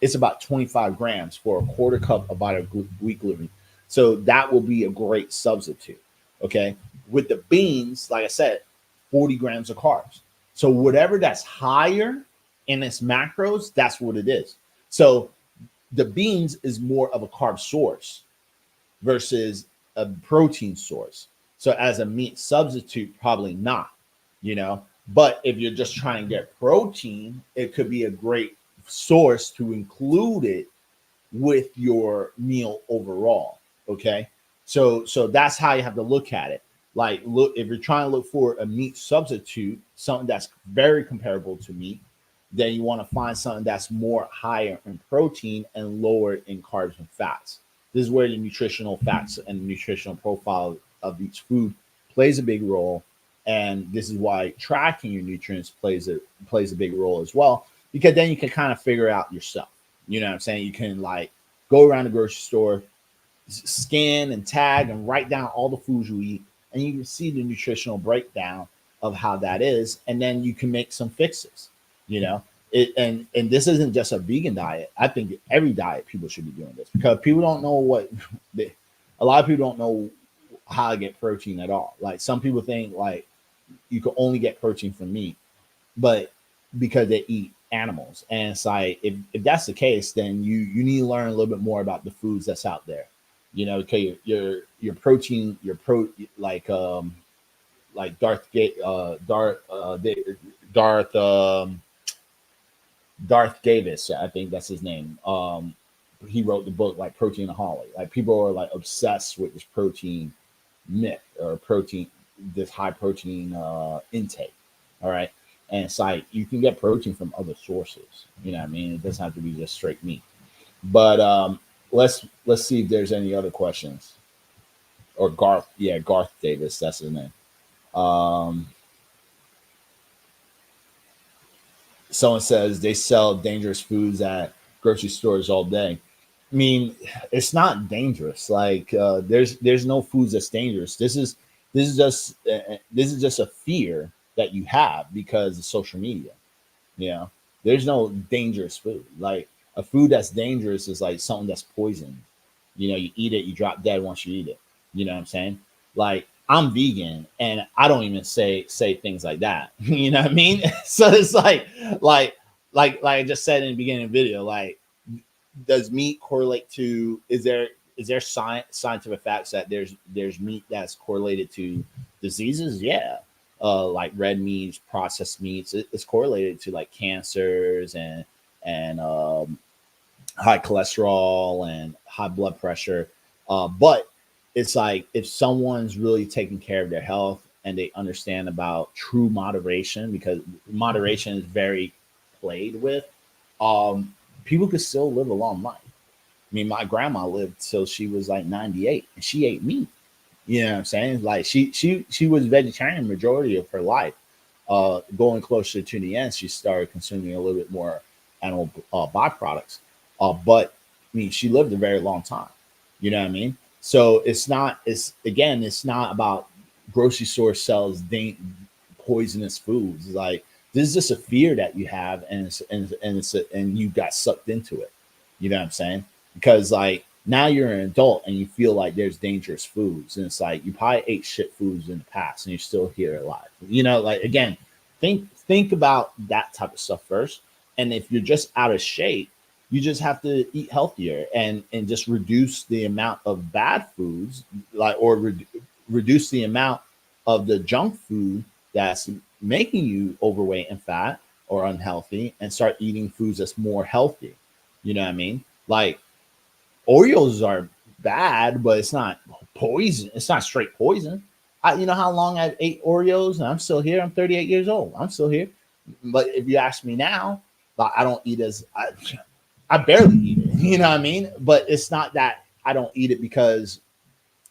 it's about 25 grams for a quarter cup of vital wheat gluten. So that will be a great substitute. Okay. With the beans, like I said, 40 grams of carbs. So whatever that's higher in its macros, that's what it is. So the beans is more of a carb source versus a protein source. So as a meat substitute, probably not, you know. But if you're just trying to get protein, it could be a great source to include it with your meal overall. Okay. So that's how you have to look at it. Like, look, if you're trying to look for a meat substitute, something that's very comparable to meat, then you want to find something that's more higher in protein and lower in carbs and fats. This is where the nutritional facts and the nutritional profile of each food plays a big role. And this is why tracking your nutrients plays a big role as well, because then you can kind of figure out yourself. You know what I'm saying? You can like go around the grocery store, scan and tag and write down all the foods you eat, and you can see the nutritional breakdown of how that is, and then you can make some fixes. You know, and this isn't just a vegan diet. I think every diet people should be doing this, because people don't know a lot of people don't know how to get protein at all. Like, some people think like you can only get protein from meat, but because they eat animals. And it's like, if that's the case, then you need to learn a little bit more about the foods that's out there. You know, okay, your protein, like Darth Davis, I think that's his name. He wrote the book like Proteinaholic. Like, people are like obsessed with this protein myth, or protein, this high protein intake. All right. And it's like, you can get protein from other sources. You know what I mean? It doesn't have to be just straight meat. But let's see if there's any other questions. Or Garth Davis, that's his name. Someone says they sell dangerous foods at grocery stores all day. I mean, it's not dangerous. Like, there's no foods that's dangerous. This is just a fear that you have because of social media. You know, there's no dangerous food. Like, a food that's dangerous is like something that's poisoned. You know, you eat it, you drop dead once you eat it. You know what I'm saying? Like, I'm vegan and I don't even say things like that. You know what I mean? So it's like I just said in the beginning of the video, like, does meat correlate to, is there scientific facts that there's meat that's correlated to diseases? Yeah. Like red meats, processed meats, it's correlated to like cancers and high cholesterol and high blood pressure. But it's like, if someone's really taking care of their health and they understand about true moderation, because moderation is very played with, people could still live a long life. I mean, my grandma lived till she was like 98 and she ate meat. You know what I'm saying? Like, she was vegetarian majority of her life. Going closer to the end, she started consuming a little bit more animal byproducts. But I mean, she lived a very long time. You know what I mean? So it's not about grocery store sells poisonous foods. It's like, this is just a fear that you have, and you got sucked into it. You know what I'm saying? Because like, now you're an adult and you feel like there's dangerous foods, and it's like, you probably ate shit foods in the past and you're still here alive. You know, like, again, think about that type of stuff first. And if you're just out of shape, you just have to eat healthier and just reduce the amount of bad foods, like, or reduce the amount of the junk food that's making you overweight and fat or unhealthy, and start eating foods that's more healthy. You know what I mean? Like, Oreos are bad, but it's not poison. It's not straight poison. You know how long I've ate Oreos, and I'm still here. I'm 38 years old. I'm still here. But if you ask me now, like, I don't eat I barely eat it. You know what I mean? But it's not that I don't eat it because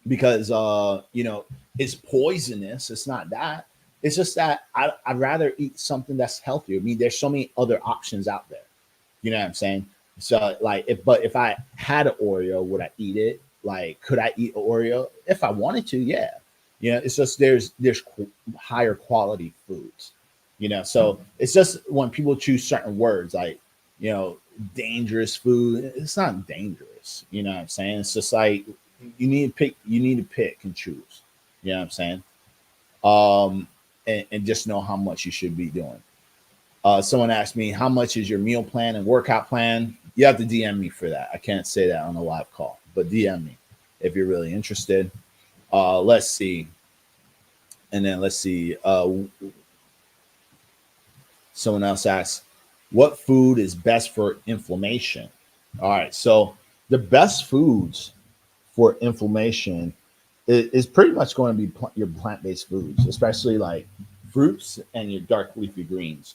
you know, it's poisonous. It's not that. It's just that I'd rather eat something that's healthier. I mean, there's so many other options out there. You know what I'm saying? So like, if I had an Oreo, would I eat it? Like, could I eat an Oreo if I wanted to? Yeah. You know, it's just there's higher quality foods. You know, so it's just when people choose certain words, like, you know, dangerous food, it's not dangerous. You know what I'm saying? It's just like, you need to pick and choose. You know what I'm saying? And just know how much you should be doing. Someone asked me, how much is your meal plan and workout plan? You have to DM me for that. I can't say that on a live call, but DM me if you're really interested. Let's see. And then let's see. Someone else asks, what food is best for inflammation? All right. So the best foods for inflammation is pretty much going to be your plant-based foods, especially like fruits and your dark leafy greens.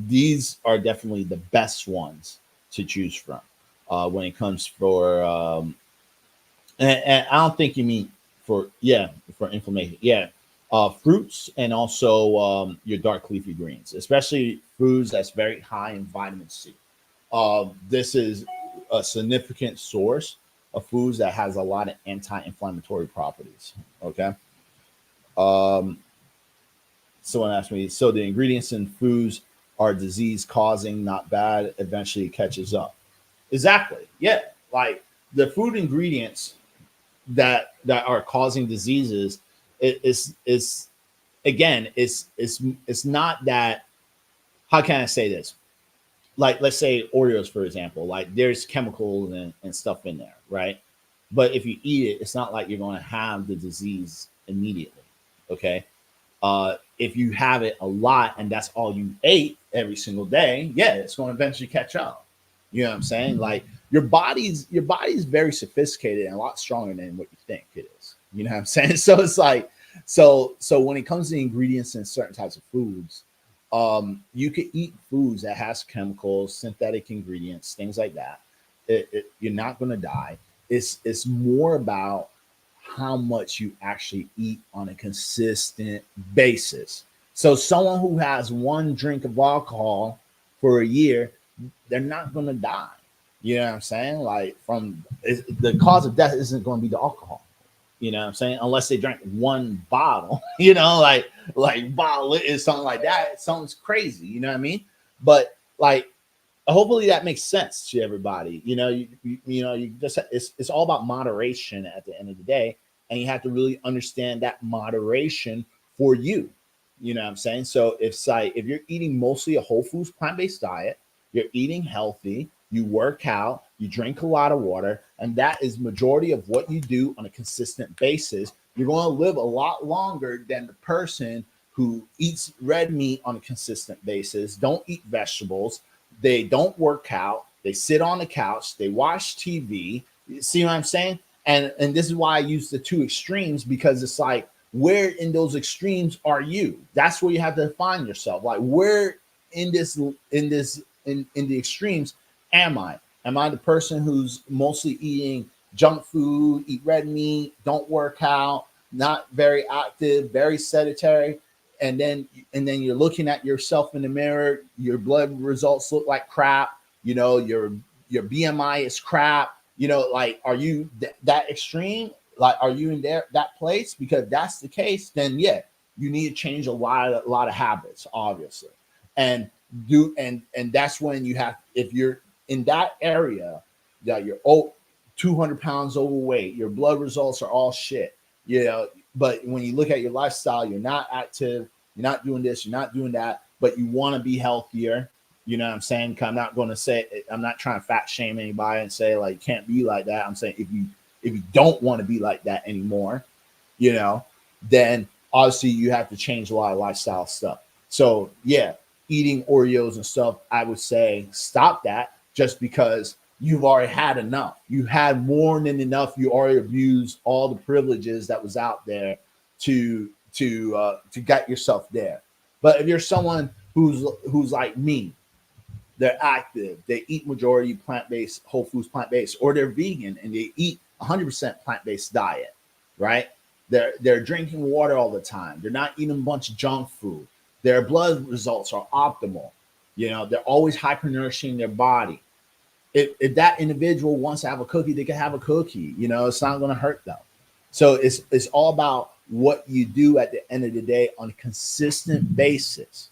These are definitely the best ones to choose from when it comes for and I don't think you mean for inflammation. Yeah, fruits and also your dark leafy greens, especially foods that's very high in vitamin C. This is a significant source of foods that has a lot of anti-inflammatory properties. Okay. Um, Someone asked me, so the ingredients in foods are disease causing, not bad. Eventually, it catches up. Exactly. Yeah. Like the food ingredients that are causing diseases is again it's not that. How can I say this? Like let's say Oreos for example, like there's chemicals and stuff in there, right? But if you eat it, it's not like you're going to have the disease immediately. Okay. If you have it a lot and that's all you ate every single day, yeah, it's going to eventually catch up. You know what I'm saying? Like your body's very sophisticated and a lot stronger than what you think it is. You know what I'm saying? So it's like so when it comes to the ingredients in certain types of foods, you can eat foods that has chemicals, synthetic ingredients, things like that. You're not going to die. It's more about how much you actually eat on a consistent basis. So someone who has one drink of alcohol for a year, they're not going to die. You know what I'm saying? Like the cause of death isn't going to be the alcohol. You know what I'm saying? Unless they drank one bottle, like bottle is something like that. It sounds crazy, you know what I mean? But like hopefully that makes sense to everybody. You just it's all about moderation at the end of the day, and you have to really understand that moderation for you. You know what I'm saying? So if you're eating mostly a whole foods plant-based diet, you're eating healthy, you work out, you drink a lot of water, and that is majority of what you do on a consistent basis, you're going to live a lot longer than the person who eats red meat on a consistent basis, don't eat vegetables, they don't work out, they sit on the couch, they watch TV. You see what I'm saying? And this is why I use the two extremes, because it's like, where in those extremes are you? That's where you have to find yourself. Like, where in the extremes am I? Am I the person who's mostly eating junk food, eat red meat, don't work out, not very active, very sedentary? And then you're looking at yourself in the mirror, your blood results look like crap, your BMI is crap, like, are you that extreme? Like, are you in that place? Because if that's the case, then yeah, you need to change a lot of habits, obviously. And that's when you have, if you're in that area that you're 200 pounds overweight, your blood results are all shit, but when you look at your lifestyle, you're not active, you're not doing this, you're not doing that, but you want to be healthier. You know what I'm saying? I'm not going to say, I'm not trying to fat shame anybody and say like, can't be like that. I'm saying if you don't want to be like that anymore, then obviously you have to change a lot of lifestyle stuff. So yeah, eating Oreos and stuff, I would say stop that, just because you've already had enough. You had more than enough. You already abused all the privileges that was out there to get yourself there. But if you're someone who's like me, they're active, they eat majority plant-based, whole foods plant-based, or they're vegan and they eat 100% plant-based diet, right? They're drinking water all the time. They're not eating a bunch of junk food. Their blood results are optimal. They're always hyper-nourishing their body. If that individual wants to have a cookie, they can have a cookie. It's not going to hurt them. So it's all about what you do at the end of the day on a consistent basis.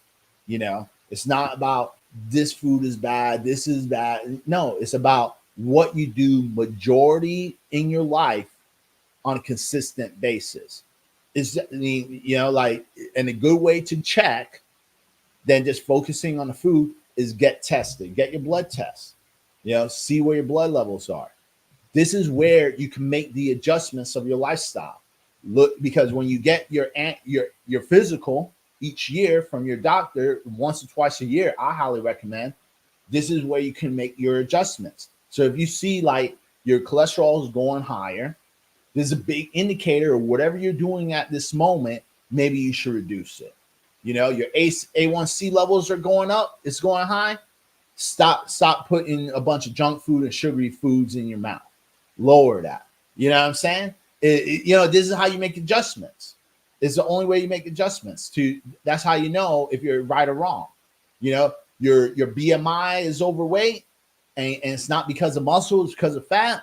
It's not about this food is bad, this is bad. No, it's about what you do majority in your life on a consistent basis. Is, you know, like, and a good way to check than just focusing on the food is get tested, get your blood test, you know, see where your blood levels are. This is where you can make the adjustments of your lifestyle. Look, because when you get your physical each year from your doctor once or twice a year, I highly recommend. This is where you can make your adjustments. So if you see like your cholesterol is going higher, this is a big indicator of whatever you're doing at this moment. Maybe you should reduce it. You know, your A1C levels are going up, it's going high. Stop putting a bunch of junk food and sugary foods in your mouth. Lower that. You know what I'm saying? You know, this is how you make adjustments. It's the only way you make adjustments. That's how you know if you're right or wrong. You know, your BMI is overweight, and it's not because of muscle, it's because of fat.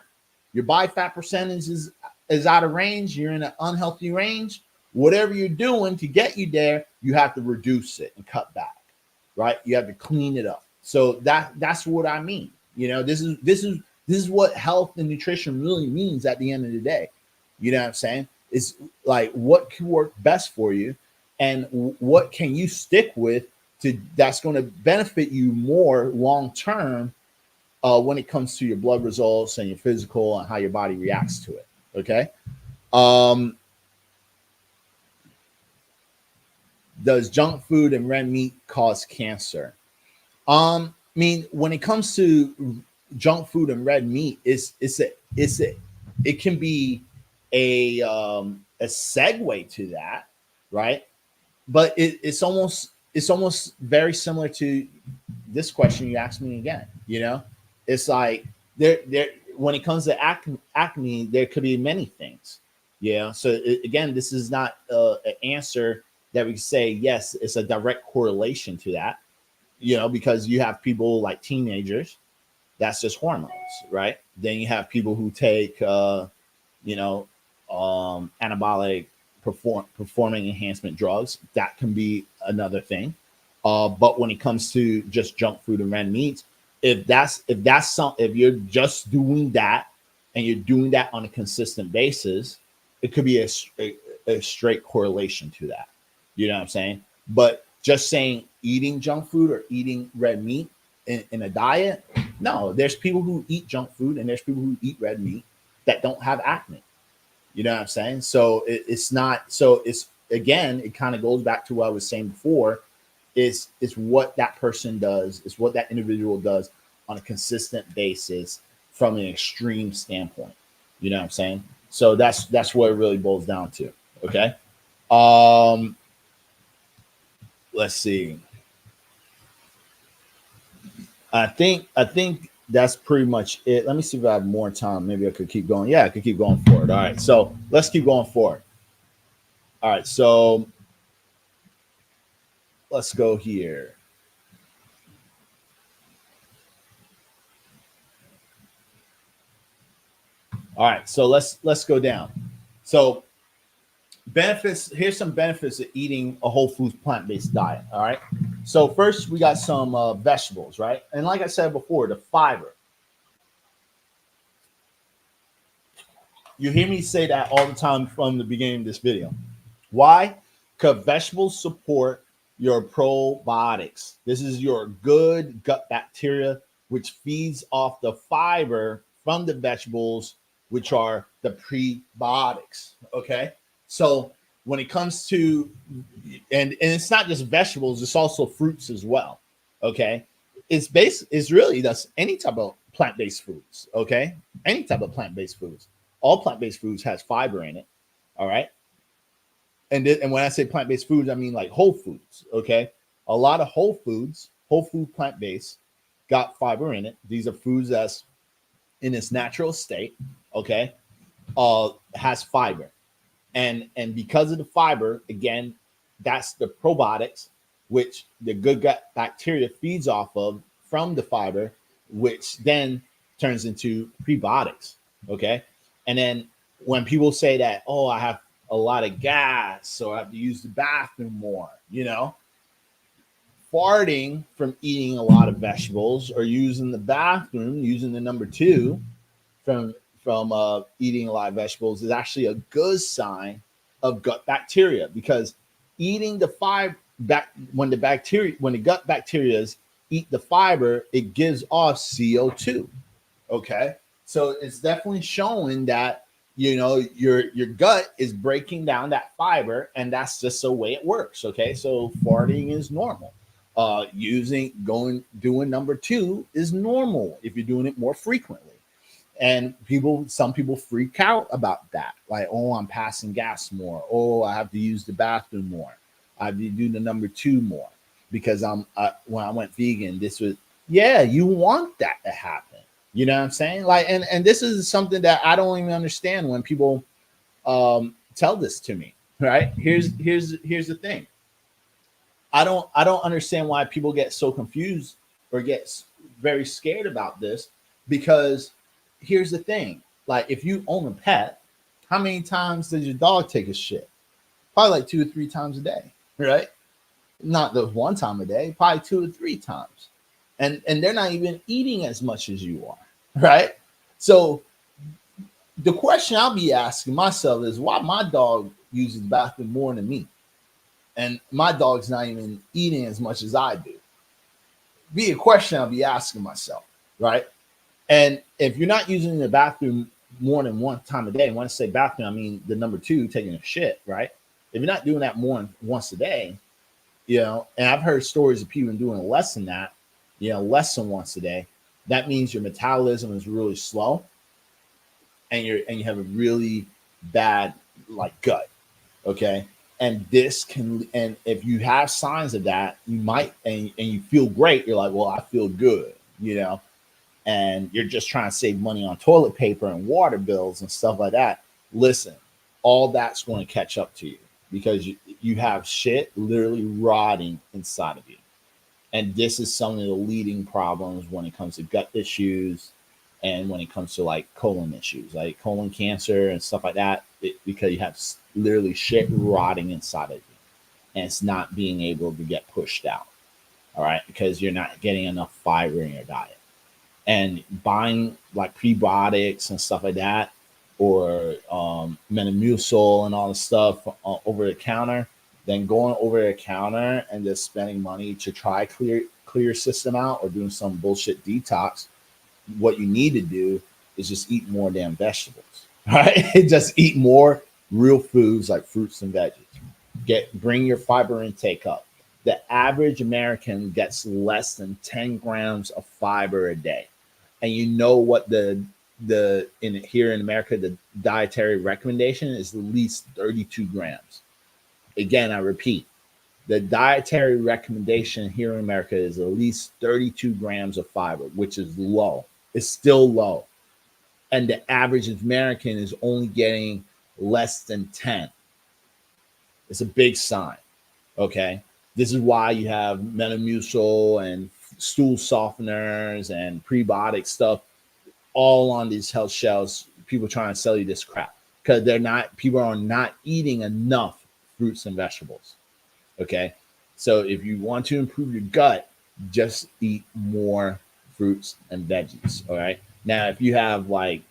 Your body fat percentage is out of range. You're in an unhealthy range. Whatever you're doing to get you there, you have to reduce it and cut back. Right? You have to clean it up. So that's what I mean. You know, this is what health and nutrition really means at the end of the day. You know what I'm saying? It's like what can work best for you, and what can you stick with that's going to benefit you more long term when it comes to your blood results and your physical and how your body reacts to it. Okay. Does junk food and red meat cause cancer? I mean, when it comes to junk food and red meat, it can be a segue to that, right? But it's almost very similar to this question you asked me again. You know, it's like there when it comes to acne, there could be many things. Yeah. So again, this is not an answer that we say yes, it's a direct correlation to that. You know, because you have people like teenagers, that's just hormones, right? Then you have people who take, you know, anabolic performing enhancement drugs. That can be another thing. But when it comes to just junk food and red meats, if you're just doing that and you're doing that on a consistent basis, it could be a straight correlation to that. You know what I'm saying? But just saying eating junk food or eating red meat in a diet, no, there's people who eat junk food and there's people who eat red meat that don't have acne. You know what I'm saying? So it's not, so it's, again, it kind of goes back to what I was saying before. It's what that person does, it's what that individual does on a consistent basis from an extreme standpoint. You know what I'm saying? So that's what it really boils down to. Okay. Let's see. I think that's pretty much it. Let me see if I have more time. Maybe I could keep going. Yeah, I could keep going forward. All right. So let's keep going forward. All right. So let's go here. All right. So let's go down. So benefits, here's some benefits of eating a whole foods plant-based diet. All right. So first we got some vegetables, right? And like I said before, the fiber. You hear me say that all the time from the beginning of this video. Why? Because vegetables support your probiotics. This is your good gut bacteria, which feeds off the fiber from the vegetables, which are the prebiotics. Okay. So when it comes to, and it's not just vegetables, it's also fruits as well. Okay. It's really that's any type of plant-based foods. Okay. Any type of plant-based foods. All plant-based foods has fiber in it. All right. And when I say plant-based foods, I mean like whole foods. Okay. A lot of whole food plant-based got fiber in it. These are foods that's in its natural state. Okay. Has fiber. And because of the fiber, again, that's the probiotics, which the good gut bacteria feeds off of from the fiber, which then turns into prebiotics. Okay. And then when people say that, oh, I have a lot of gas, so I have to use the bathroom more, you know, farting from eating a lot of vegetables or using the bathroom, using the number 2 from from eating a lot of vegetables is actually a good sign of gut bacteria, because eating the fiber back when the gut bacteria eat the fiber, it gives off CO2. Okay, so it's definitely showing that your gut is breaking down that fiber, and that's just the way it works. Okay, so farting is normal. Doing number two is normal if you're doing it more frequently. And some people freak out about that, like, oh, I'm passing gas more, oh, I have to use the bathroom more, I have to do the number two more, because when I went vegan, this was, yeah, you want that to happen. You know what I'm saying? Like, and this is something that I don't even understand when people tell this to me. Right? Here's the thing. I don't understand why people get so confused or get very scared about this, because here's the thing. Like, if you own a pet, how many times does your dog take a shit? Probably like 2 or 3 times a day, right? Not the one time a day, probably 2 or 3 times. And they're not even eating as much as you are, right? So the question I'll be asking myself is, why my dog uses the bathroom more than me? And my dog's not even eating as much as I do. Be a question I'll be asking myself, right? And if you're not using the bathroom more than one time a day, and when I say bathroom, I mean the number two, taking a shit, right? If you're not doing that more than once a day, and I've heard stories of people doing less than that, less than once a day, that means your metabolism is really slow, and you have a really bad like gut. Okay. And if you have signs of that, you might, and you feel great, you're like, well, I feel good, and you're just trying to save money on toilet paper and water bills and stuff like that. Listen, all that's going to catch up to you, because you have shit literally rotting inside of you. And this is some of the leading problems when it comes to gut issues, and when it comes to like colon issues, like colon cancer and stuff like that, because you have literally shit rotting inside of you, and it's not being able to get pushed out. All right, because you're not getting enough fiber in your diet. And buying like prebiotics and stuff like that, or Metamucil and all the stuff over the counter, then going over the counter and just spending money to try clear your system out, or doing some bullshit detox. What you need to do is just eat more damn vegetables, right? Just eat more real foods like fruits and veggies. Bring your fiber intake up. The average American gets less than 10 grams of fiber a day. And you know what here in America, the dietary recommendation is at least 32 grams. Again, I repeat, the dietary recommendation here in America is at least 32 grams of fiber, which is low. It's still low. And the average American is only getting less than 10. It's a big sign. Okay. This is why you have Metamucil and stool softeners and prebiotic stuff all on these health shelves. People trying to sell you this crap, because people are not eating enough fruits and vegetables. Okay. So if you want to improve your gut, just eat more fruits and veggies. All right. Now, if you have like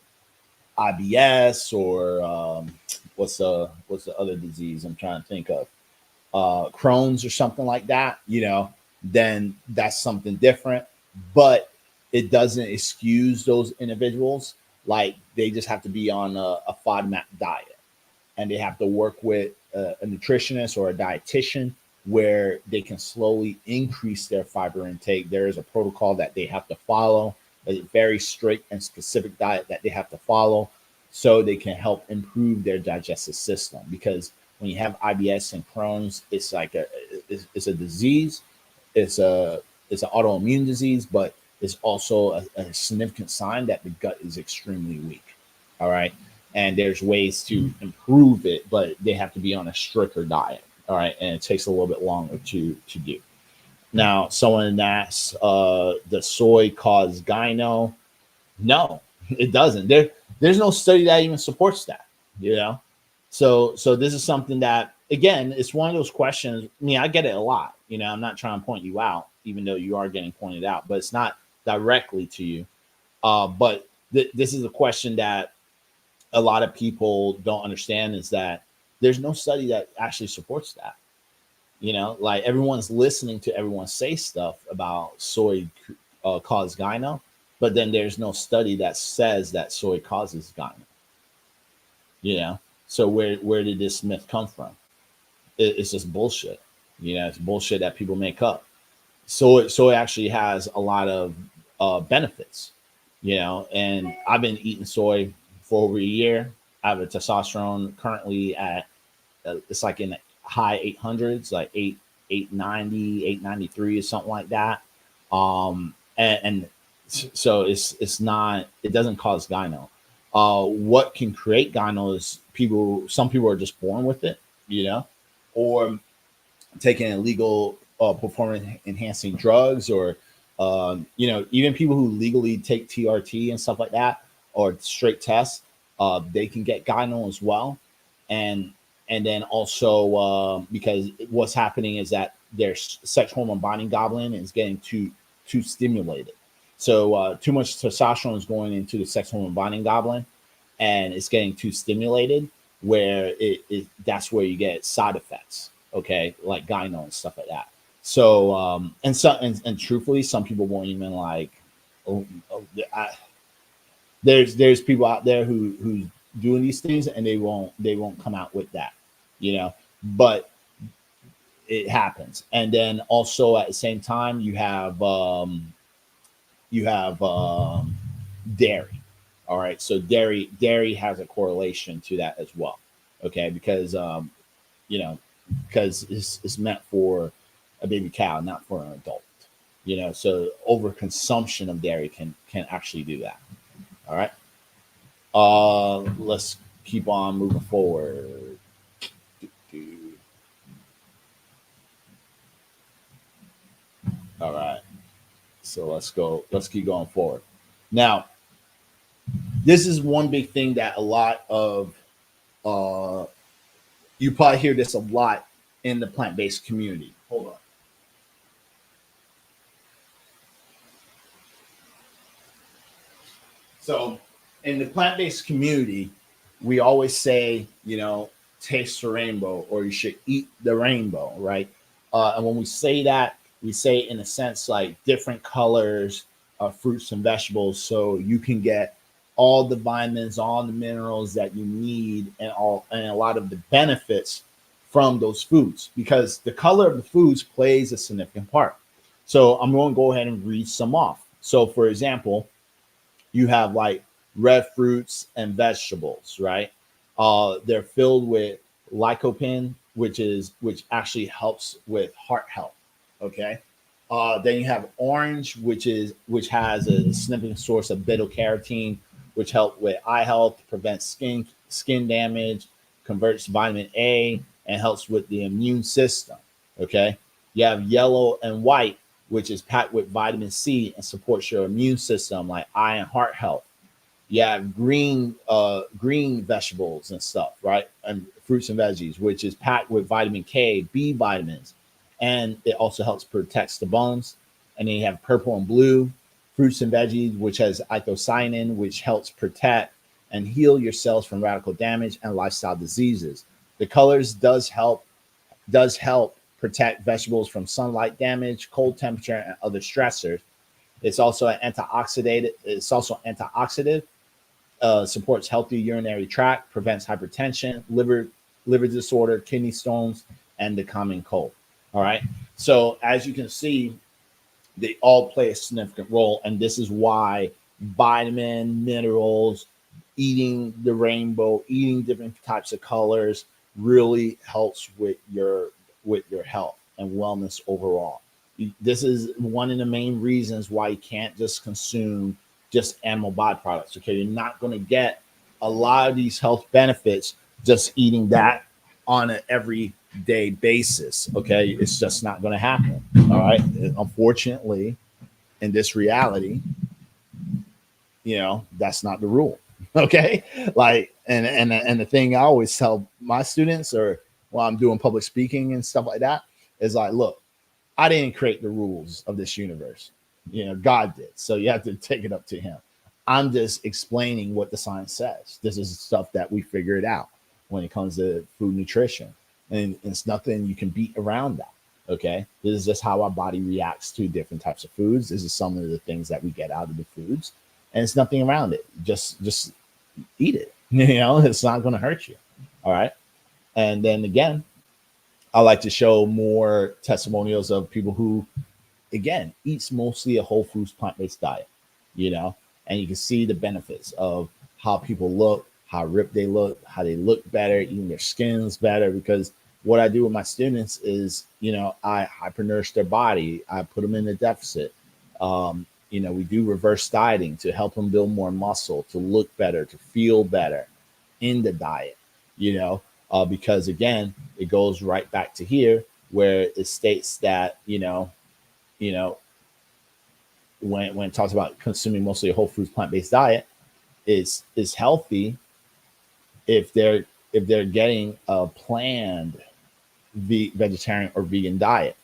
IBS or what's the other disease I'm trying to think of, Crohn's or something like that, then that's something different. But it doesn't excuse those individuals. Like, they just have to be on a FODMAP diet, and they have to work with a nutritionist or a dietitian, where they can slowly increase their fiber intake. There is a protocol that they have to follow, a very strict and specific diet that they have to follow, so they can help improve their digestive system. Because when you have IBS and Crohn's, it's like it's a disease, it's an autoimmune disease, but it's also a significant sign that the gut is extremely weak. All right. And there's ways to improve it, but they have to be on a stricter diet. All right. And it takes a little bit longer to do. Now, someone asks, does soy cause gyno? No, it doesn't. There's no study that even supports that, So this is something that, again, it's one of those questions. I mean, I get it a lot. I'm not trying to point you out, even though you are getting pointed out, but it's not directly to you. But this is a question that a lot of people don't understand is that there's no study that actually supports that. Like everyone's listening to everyone say stuff about soy cause gyno, but then there's no study that says that soy causes gyno. So where did this myth come from? It's just bullshit. It's bullshit that people make up. Soy actually has a lot of benefits. And I've been eating soy for over a year. I have a testosterone currently at it's like in the high 800s, like 890, 893 or something like that. And so it's not, it doesn't cause gyno. What can create gyno is some people are just born with it, or taking illegal performance enhancing drugs, or even people who legally take TRT and stuff like that, or straight tests, they can get gyno as well. And then also because what's happening is that their sex hormone binding globulin is getting too stimulated. So too much testosterone is going into the sex hormone binding globulin, and it's getting too stimulated, where that's where you get side effects, okay, like gyno and stuff like that. So and truthfully, some people won't even like. There's people out there who's doing these things, and they won't come out with that, but it happens. And then also at the same time, you have dairy. All right, so dairy has a correlation to that as well, okay, because because it's meant for a baby cow, not for an adult. So overconsumption of dairy can actually do that. All right. Let's keep on moving forward. All right. So let's keep going forward. Now, this is one big thing that a lot of you probably hear this a lot in the plant-based community. Hold on. So in the plant-based community, we always say, taste the rainbow, or you should eat the rainbow, right? And when we say that, we say in a sense like different colors of fruits and vegetables, so you can get all the vitamins, all the minerals that you need, and a lot of the benefits from those foods, because the color of the foods plays a significant part. So I'm going to go ahead and read some off. So for example, you have like red fruits and vegetables, right? They're filled with lycopene, which actually helps with heart health. Okay. Then you have orange, which has a significant source of beta carotene, which help with eye health, prevents skin damage, converts vitamin A, and helps with the immune system. Okay. You have yellow and white, which is packed with vitamin C and supports your immune system, like eye and heart health. You have green vegetables and stuff, right? And fruits and veggies, which is packed with vitamin K, B vitamins, and it also helps protect the bones. And then you have purple and blue fruits and veggies, which has anthocyanin, which helps protect and heal your cells from radical damage and lifestyle diseases. The colors does help protect vegetables from sunlight damage, cold temperature, and other stressors. It's also an antioxidant. It's also antioxidant. Supports healthy urinary tract, prevents hypertension, liver disorder, kidney stones, and the common cold. All right. So as you can see, they all play a significant role, and this is why vitamin, minerals, eating the rainbow, eating different types of colors really helps with your health and wellness overall. This is one of the main reasons why you can't just consume just animal byproducts. Okay, you're not going to get a lot of these health benefits just eating that on an everyday basis. Okay, it's just not going to happen. All right, unfortunately, in this reality, that's not the rule. Okay, like and the thing I always tell my students, or while I'm doing public speaking and stuff like that, is like, look, I didn't create the rules of this universe. God did. So you have to take it up to him. I'm just explaining what the science says. This is stuff that we figured out when it comes to food nutrition. And it's nothing you can beat around that. Okay. This is just how our body reacts to different types of foods. This is some of the things that we get out of the foods. And it's nothing around it. Just eat it. It's not going to hurt you. All right. And then again, I like to show more testimonials of people who, again, eats mostly a whole foods plant-based diet, and you can see the benefits of how people look, how ripped they look, how they look better, even their skin's better. Because what I do with my students is, I hypernourish their body. I put them in a deficit. We do reverse dieting to help them build more muscle, to look better, to feel better in the diet, because again, it goes right back to here where it states that, when it talks about consuming mostly a whole foods plant-based diet is healthy if they're getting a planned vegetarian or vegan diet.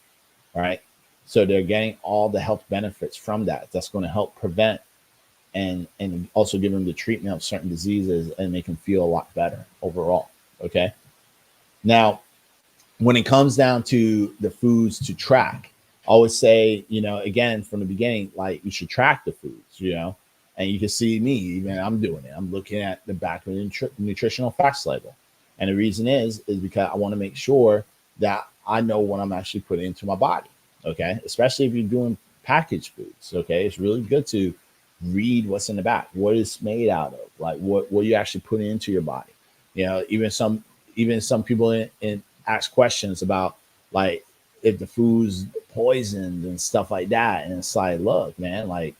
All right. So they're getting all the health benefits from that. That's going to help prevent and also give them the treatment of certain diseases and make them feel a lot better overall. Okay. Now, when it comes down to the foods to track, I always say, again, from the beginning, like you should track the foods, and you can see me, even I'm doing it. I'm looking at the back of the nutritional facts label. And the reason is because I want to make sure that I know what I'm actually putting into my body. Okay. Especially if you're doing packaged foods. Okay. It's really good to read what's in the back, what it's made out of, like what you actually put into your body. Even some people in ask questions about like if the food's poisoned and stuff like that. And it's like, look, man, like,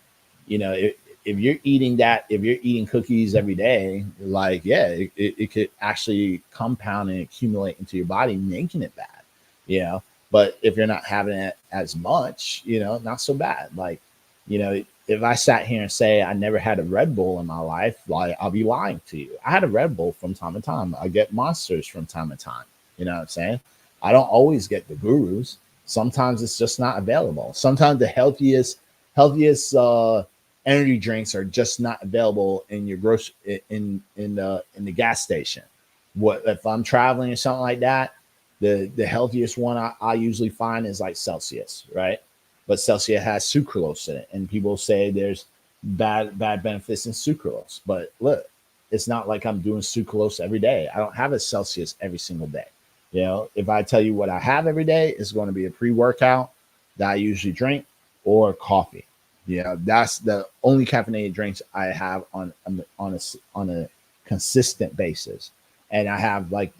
if you're eating that, if you're eating cookies every day, like, yeah, it could actually compound and accumulate into your body, making it bad, but if you're not having it as much, not so bad. Like, if I sat here and say I never had a Red Bull in my life, like I'll be lying to you. I had a Red Bull from time to time. I get Monsters from time to time. You know what I'm saying? I don't always get the gurus. Sometimes it's just not available. Sometimes the healthiest energy drinks are just not available in your in the gas station. What if I'm traveling or something like that? The healthiest one I usually find is like Celsius, right? But Celsius has sucralose in it, and people say there's bad benefits in sucralose. But look, it's not like I'm doing sucralose every day. I don't have a Celsius every single day. If I tell you what I have every day, it's going to be a pre-workout that I usually drink or coffee. That's the only caffeinated drinks I have on a consistent basis. And I have like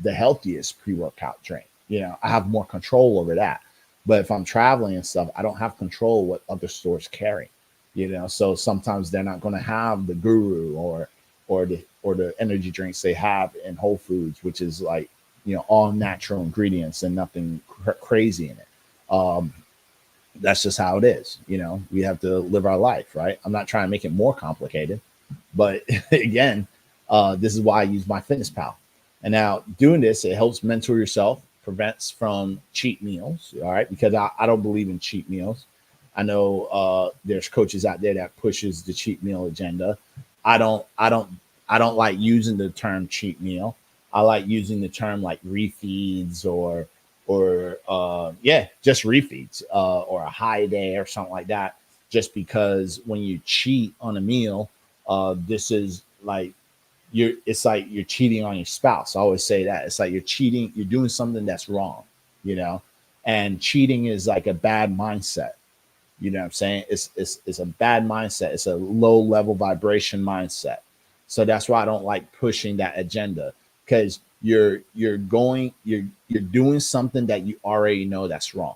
the healthiest pre-workout drink. I have more control over that. But if I'm traveling and stuff, I don't have control what other stores carry. So sometimes they're not going to have the guru or the energy drinks they have in Whole Foods, which is like, all natural ingredients and nothing crazy in it. That's just how it is. We have to live our life, right? I'm not trying to make it more complicated, but again, this is why I use MyFitnessPal. And now doing this, it helps mentor yourself, prevents from cheat meals. All right. Because I don't believe in cheat meals. I know there's coaches out there that pushes the cheat meal agenda. I don't like using the term cheat meal. I like using the term like refeeds or just refeeds or a high day or something like that. Just because when you cheat on a meal, this is like it's like you're cheating on your spouse. I always say that it's like you're cheating. You're doing something that's wrong, and cheating is like a bad mindset. You know what I'm saying? It's a bad mindset. It's a low level vibration mindset. So that's why I don't like pushing that agenda. Because you're doing something that you already know that's wrong.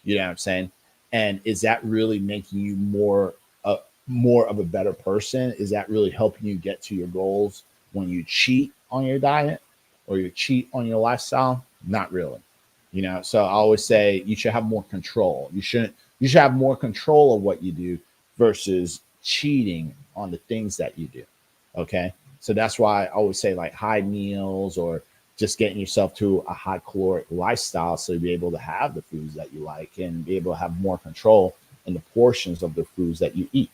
You know what I'm saying? And is that really making you more of a better person? Is that really helping you get to your goals when you cheat on your diet or you cheat on your lifestyle? Not really. So I always say you should have more control. You should have more control of what you do versus cheating on the things that you do. Okay. So that's why I always say like high meals or just getting yourself to a high caloric lifestyle so you'll be able to have the foods that you like and be able to have more control in the portions of the foods that you eat.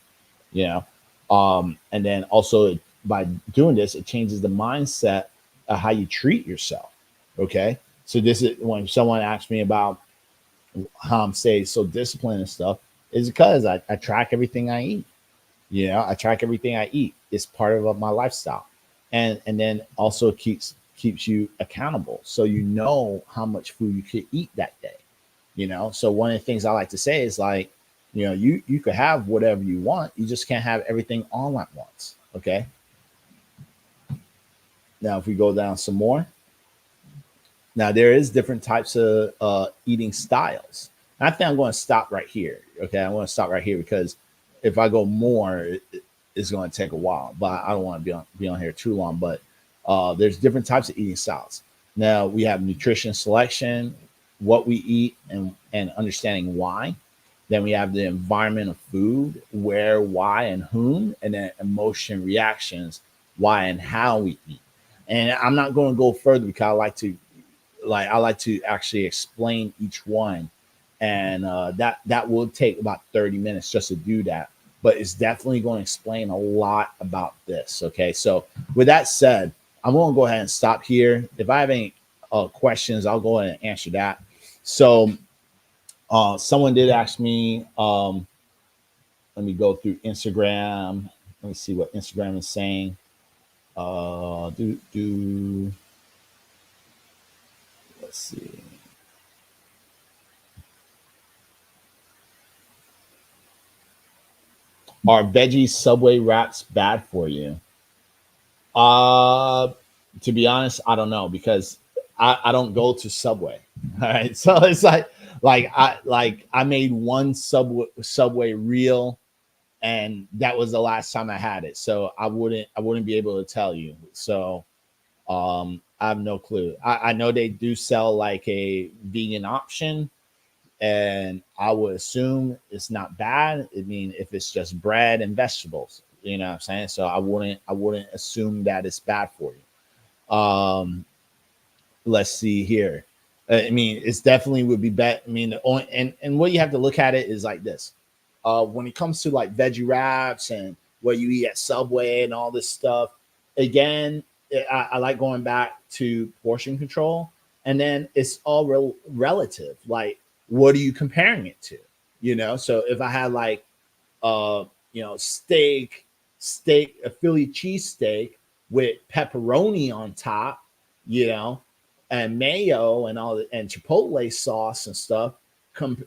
And then also by doing this, it changes the mindset of how you treat yourself. Okay. So this is when someone asks me about how I'm say so disciplined and stuff, is because I track everything I eat. You know, I track everything I eat. It's part of my lifestyle. And then also keeps you accountable. So you know how much food you could eat that day. You know, so one of the things I like to say is like, you know, you could have whatever you want. You just can't have everything all at once. Okay. Now if we go down some more, now there is different types of eating styles. And I think I'm going to stop right here. Okay, I want to stop right here because if I go more, it's going to take a while. But I don't want to be on here too long. But there's different types of eating styles. Now we have nutrition selection, what we eat, and understanding why. Then we have the environment of food, where, why, and whom, and then emotion reactions, why and how we eat. And I'm not going to go further because I like to actually explain each one, and that will take about 30 minutes just to do that. But it's definitely going to explain a lot about this. Okay, so with that said, I'm going to go ahead and stop here. If I have any questions, I'll go ahead and answer that. So someone did ask me. Let me go through Instagram. Let me see what Instagram is saying. Do let's see. Are veggie Subway wraps bad for you? Uh, to be honest, I don't know because I don't go to Subway. All right, so it's like I made one Subway reel, and that was the last time I had it. So I wouldn't be able to tell you. So I have no clue. I know they do sell like a vegan option, and I would assume it's not bad. I mean, if it's just bread and vegetables, you know what I'm saying? So I wouldn't assume that it's bad for you. Let's see here. I mean, it's definitely would be bad. I mean, and what you have to look at it is like this. When it comes to like veggie wraps and what you eat at Subway and all this stuff, again, I like going back to portion control, and then it's all relative. Like, what are you comparing it to? You know, so if I had like uh, steak, a Philly cheesesteak with pepperoni on top, you know, and mayo and and chipotle sauce and stuff.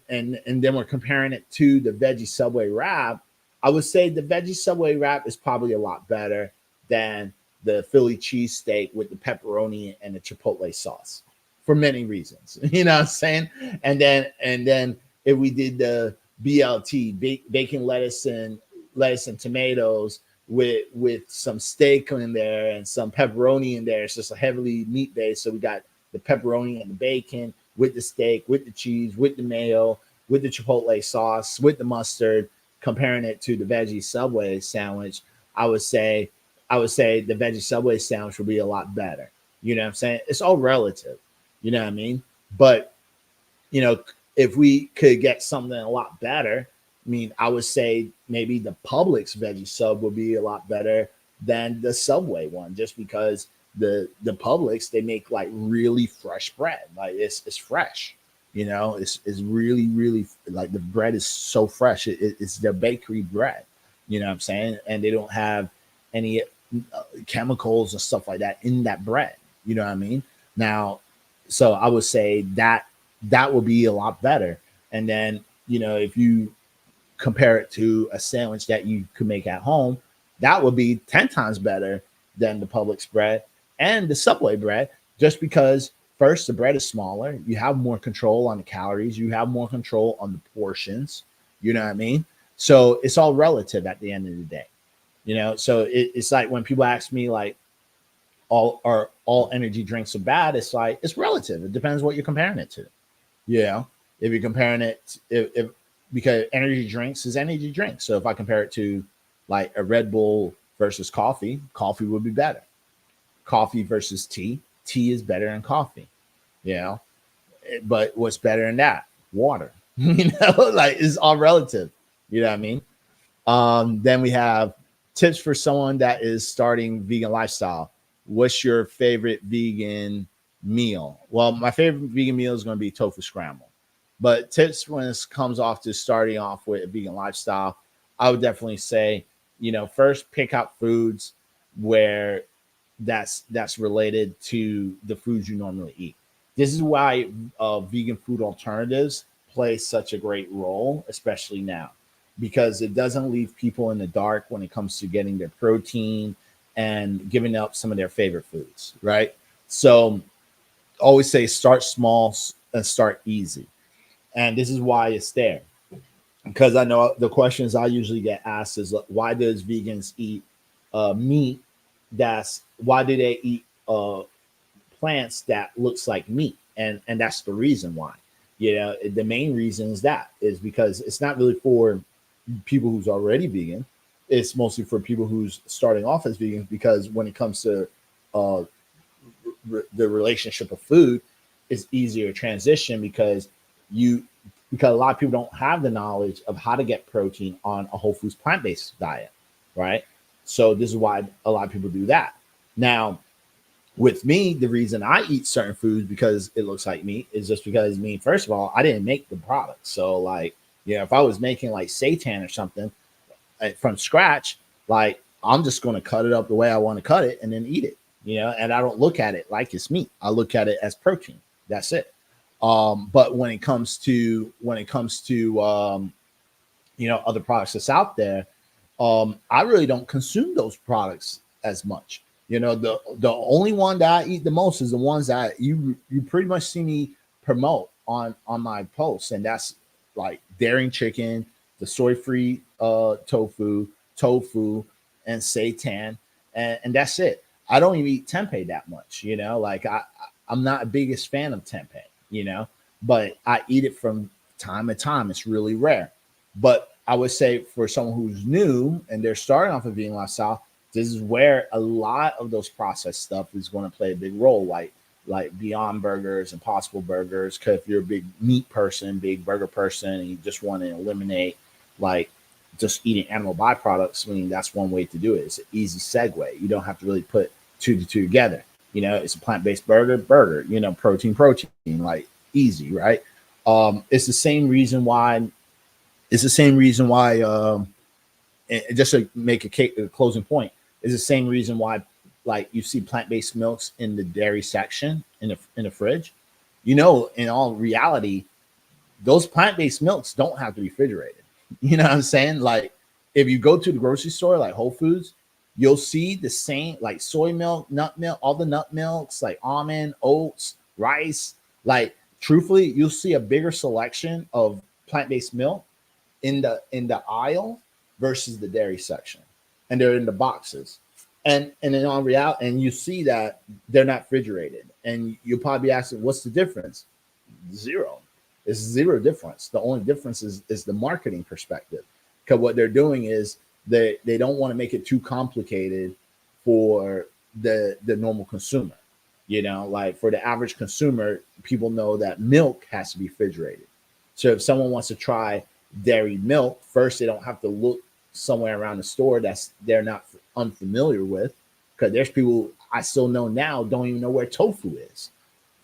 And then we're comparing it to the veggie Subway wrap. I would say the veggie Subway wrap is probably a lot better than the Philly cheesesteak with the pepperoni and the chipotle sauce for many reasons. You know what I'm saying? And then if we did the BLT, bacon, lettuce and tomatoes with some steak in there and some pepperoni in there. It's just a heavily meat based. So we got the pepperoni and the bacon with the steak, with the cheese, with the mayo, with the chipotle sauce, with the mustard. Comparing it to the veggie Subway sandwich, I would say I would say the veggie Subway sandwich would be a lot better. You know what I'm saying? It's all relative. You know what I mean? But you know, if we could get something a lot better, I mean, I would say maybe the Publix veggie sub would be a lot better than the Subway one, just because the Publix they make like really fresh bread, like it's fresh. You know, it's really like the bread is so fresh. It's their bakery bread. You know what I'm saying? And they don't have any chemicals and stuff like that in that bread. You know what I mean? Now, so I would say that would be a lot better. And then, you know, if you compare it to a sandwich that you could make at home, that would be 10 times better than the Publix bread and the Subway bread, just because first, the bread is smaller. You have more control on the calories. You have more control on the portions. You know what I mean? So it's all relative at the end of the day. You know, so it's like when people ask me like, all energy drinks are bad, it's like it's relative. It depends what you're comparing it to. You know, if you're comparing it, if because energy drinks is energy drinks. So if I compare it to like a Red Bull versus coffee, coffee would be better. Coffee versus tea is better than coffee. You know, but what's better than that? Water. You know, like it's all relative. You know what I mean? Then we have tips for someone that is starting vegan lifestyle. What's your favorite vegan meal? Well, my favorite vegan meal is going to be tofu scramble. But tips when it comes off to starting off with a vegan lifestyle, I would definitely say, first pick out foods where that's related to the foods you normally eat. This is why vegan food alternatives play such a great role, especially now, because it doesn't leave people in the dark when it comes to getting their protein and giving up some of their favorite foods, right? So always say start small and start easy. And this is why it's there. Because I know the questions I usually get asked is why does vegans eat meat? That's why do they eat plants that looks like meat? And that's the reason why. The main reason is that is because it's not really for people who's already vegan. It's mostly for people who's starting off as vegans, because when it comes to uh, the relationship of food, it's easier to transition you because a lot of people don't have the knowledge of how to get protein on a whole foods plant-based diet, right? So this is why a lot of people do that. Now, with me, the reason I eat certain foods because it looks like meat is just because first of all, I didn't make the product. So like, if I was making like seitan or something from scratch, like I'm just going to cut it up the way I want to cut it and then eat it, and I don't look at it like it's meat. I look at it as protein. That's it. But when it comes to other products that's out there, I really don't consume those products as much. The only one that I eat the most is the ones that you pretty much see me promote on my posts, and that's like dairy chicken, the soy-free tofu, and seitan, and that's it. I don't even eat tempeh that much. Like I'm not a biggest fan of tempeh. But I eat it from time to time. It's really rare. But I would say for someone who's new and they're starting off a vegan lifestyle, this is where a lot of those processed stuff is going to play a big role, like Beyond Burgers, Impossible Burgers. Because if you're a big meat person, big burger person, and you just want to eliminate like just eating animal byproducts, that's one way to do it. It's an easy segue. You don't have to really put two to two together. It's a plant-based burger, protein, like easy, right? It's the same reason why. And just to make a closing point, is the same reason why, like you see plant-based milks in the dairy section in the fridge. In all reality, those plant-based milks don't have to be refrigerated. You know what I'm saying? Like if you go to the grocery store, like Whole Foods, you'll see the same like soy milk, nut milk, all the nut milks, like almond, oats, rice. Like truthfully, you'll see a bigger selection of plant-based milk in the aisle versus the dairy section, and they're in the boxes. And then on reality, and you see that they're not refrigerated, and you'll probably be asking, what's the difference? Zero. It's zero difference. The only difference is the marketing perspective, because what they're doing is they don't want to make it too complicated for the normal consumer. Like for the average consumer, people know that milk has to be refrigerated. So if someone wants to try dairy milk, first they don't have to look somewhere around the store they're not unfamiliar with, because there's people I still know now don't even know where tofu is,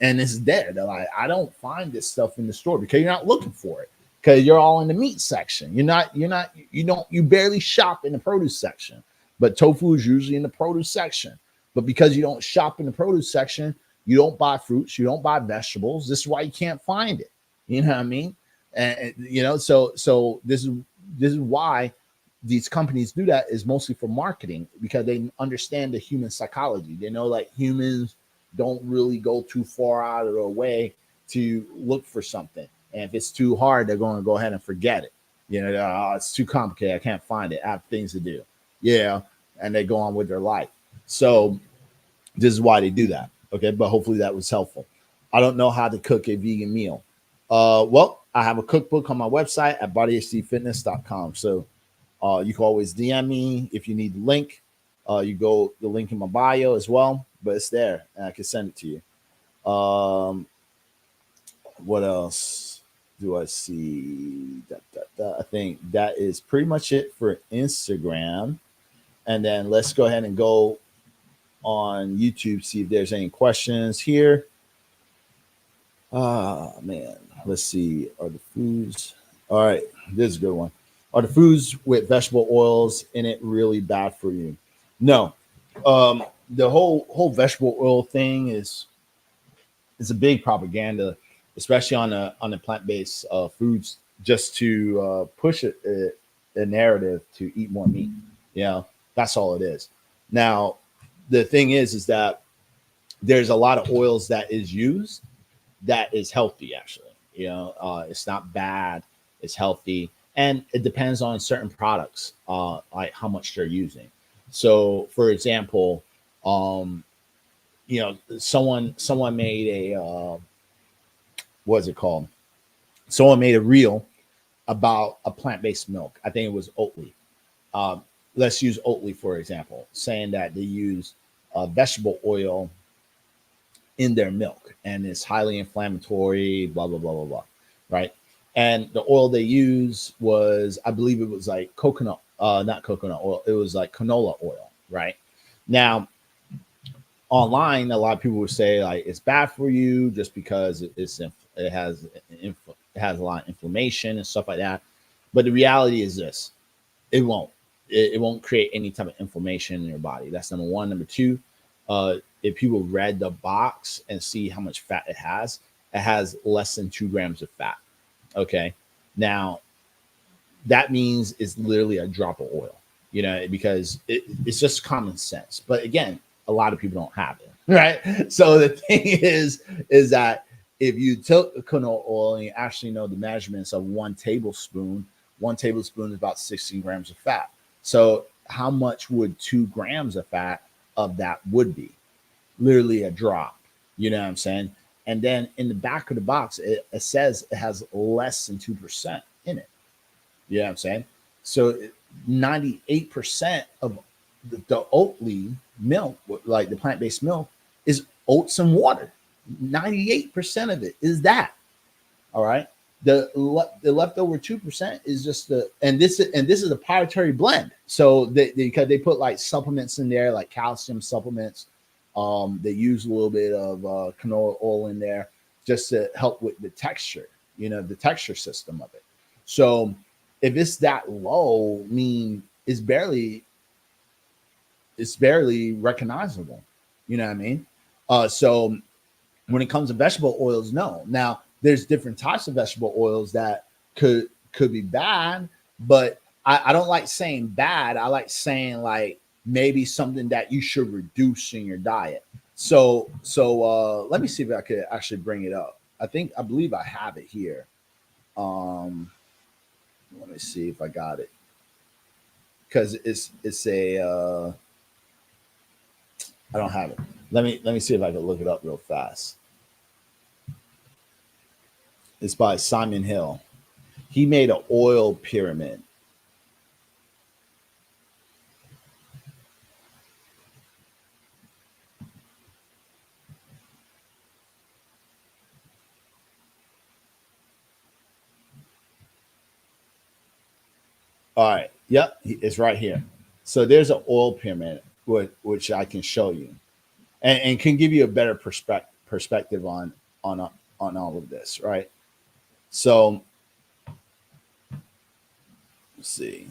and it's there. They're like, I don't find this stuff in the store, because you're not looking for it, because you're all in the meat section. You barely shop in the produce section, but tofu is usually in the produce section. But because you don't shop in the produce section, you don't buy fruits, you don't buy vegetables. This is why you can't find it. You know what I mean? And so this is why these companies do that, is mostly for marketing, because they understand the human psychology. They know like humans don't really go too far out of their way to look for something. And if it's too hard, they're going to go ahead and forget it. Oh, it's too complicated, I can't find it, I have things to do. Yeah. And they go on with their life. So this is why they do that. Okay. But hopefully that was helpful. I don't know how to cook a vegan meal. Well, I have a cookbook on my website at bodyhdfitness.com. So you can always DM me if you need the link. You go the link in my bio as well, but it's there and I can send it to you. What else do I see? I think that is pretty much it for Instagram. And then let's go ahead and go on YouTube, see if there's any questions here. Man, let's see. Are the foods all right? This is a good one. Are the foods with vegetable oils in it really bad for you? No. The whole vegetable oil thing is a big propaganda, especially on the plant based foods, just to push a narrative to eat more meat. You know, that's all it is. Now, the thing is that there's a lot of oils that is used that is healthy actually. You know, it's not bad, it's healthy, and it depends on certain products, like how much they're using. So for example, um you know, someone made a what's it called, someone made a reel about a plant-based milk. I think it was Oatly. um, let's use Oatly for example, saying that they use vegetable oil in their milk and it's highly inflammatory, blah blah blah blah blah, right? And the oil they use was, I believe it was like coconut, not coconut oil, it was like canola oil, right? Now, online, a lot of people would say like it's bad for you just because it has it has a lot of inflammation and stuff like that. But the reality is this: it won't. It won't create any type of inflammation in your body. That's number one. Number two, if people read the box and see how much fat it has less than 2 grams of fat. Okay. Now, that means it's literally a drop of oil, you know, because it's just common sense. But again, a lot of people don't have it, right? So the thing is that if you took canola oil and you actually know the measurements of 1 tablespoon, 1 tablespoon is about 16 grams of fat. So how much would 2 grams of fat of that would be? Literally a drop. You know what I'm saying? And then in the back of the box, it says it has less than 2% in it. You know what I'm saying? So 98% of the Oatly milk, like the plant-based milk, is oats and water. 98% of it is that. All right. The leftover 2% is just this is a proprietary blend. So because they put like supplements in there, like calcium supplements. They use a little bit of canola oil in there just to help with the texture, you know, the texture system of it. So if it's that low, I mean, it's barely recognizable. You know what I mean? So when it comes to vegetable oils, no. Now there's different types of vegetable oils that could be bad, but I don't like saying bad. I like saying like maybe something that you should reduce in your diet. So let me see if I could actually bring it up. I believe I have it here. Um, Let me see if I got it because it's a I don't have it. Let me see if I can look it up real fast. It's by Simon Hill. He made an oil pyramid. All right. Yep, it's right here. So there's an oil pyramid which I can show you, and can give you a better perspective on on all of this, right? So let's see.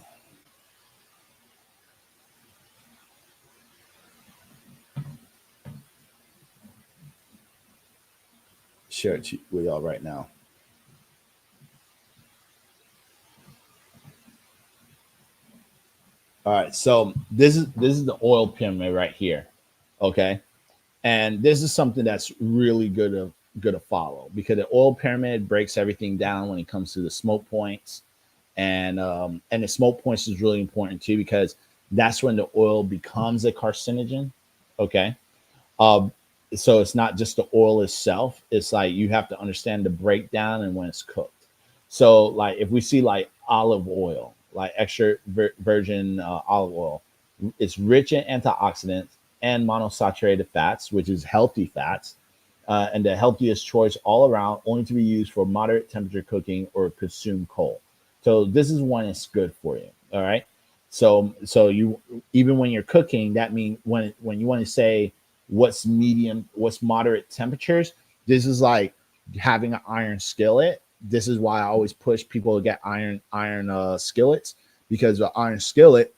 Share it with y'all right now. All right. So this is the oil pyramid right here. Okay. And this is something that's really good to follow because the oil pyramid breaks everything down when it comes to the smoke points, and the smoke points is really important too because that's when the oil becomes a carcinogen. Okay. Um, so it's not just the oil itself. It's like you have to understand the breakdown and when it's cooked. So like if we see like olive oil, like extra virgin olive oil, it's rich in antioxidants and monosaturated fats, which is healthy fats, and the healthiest choice all around, only to be used for moderate temperature cooking or consumed cold. So this is when it's good for you. All right. So you, even when you're cooking, that means when you want to say what's medium, what's moderate temperatures, this is like having an iron skillet. This is why I always push people to get iron skillets, because the iron skillet,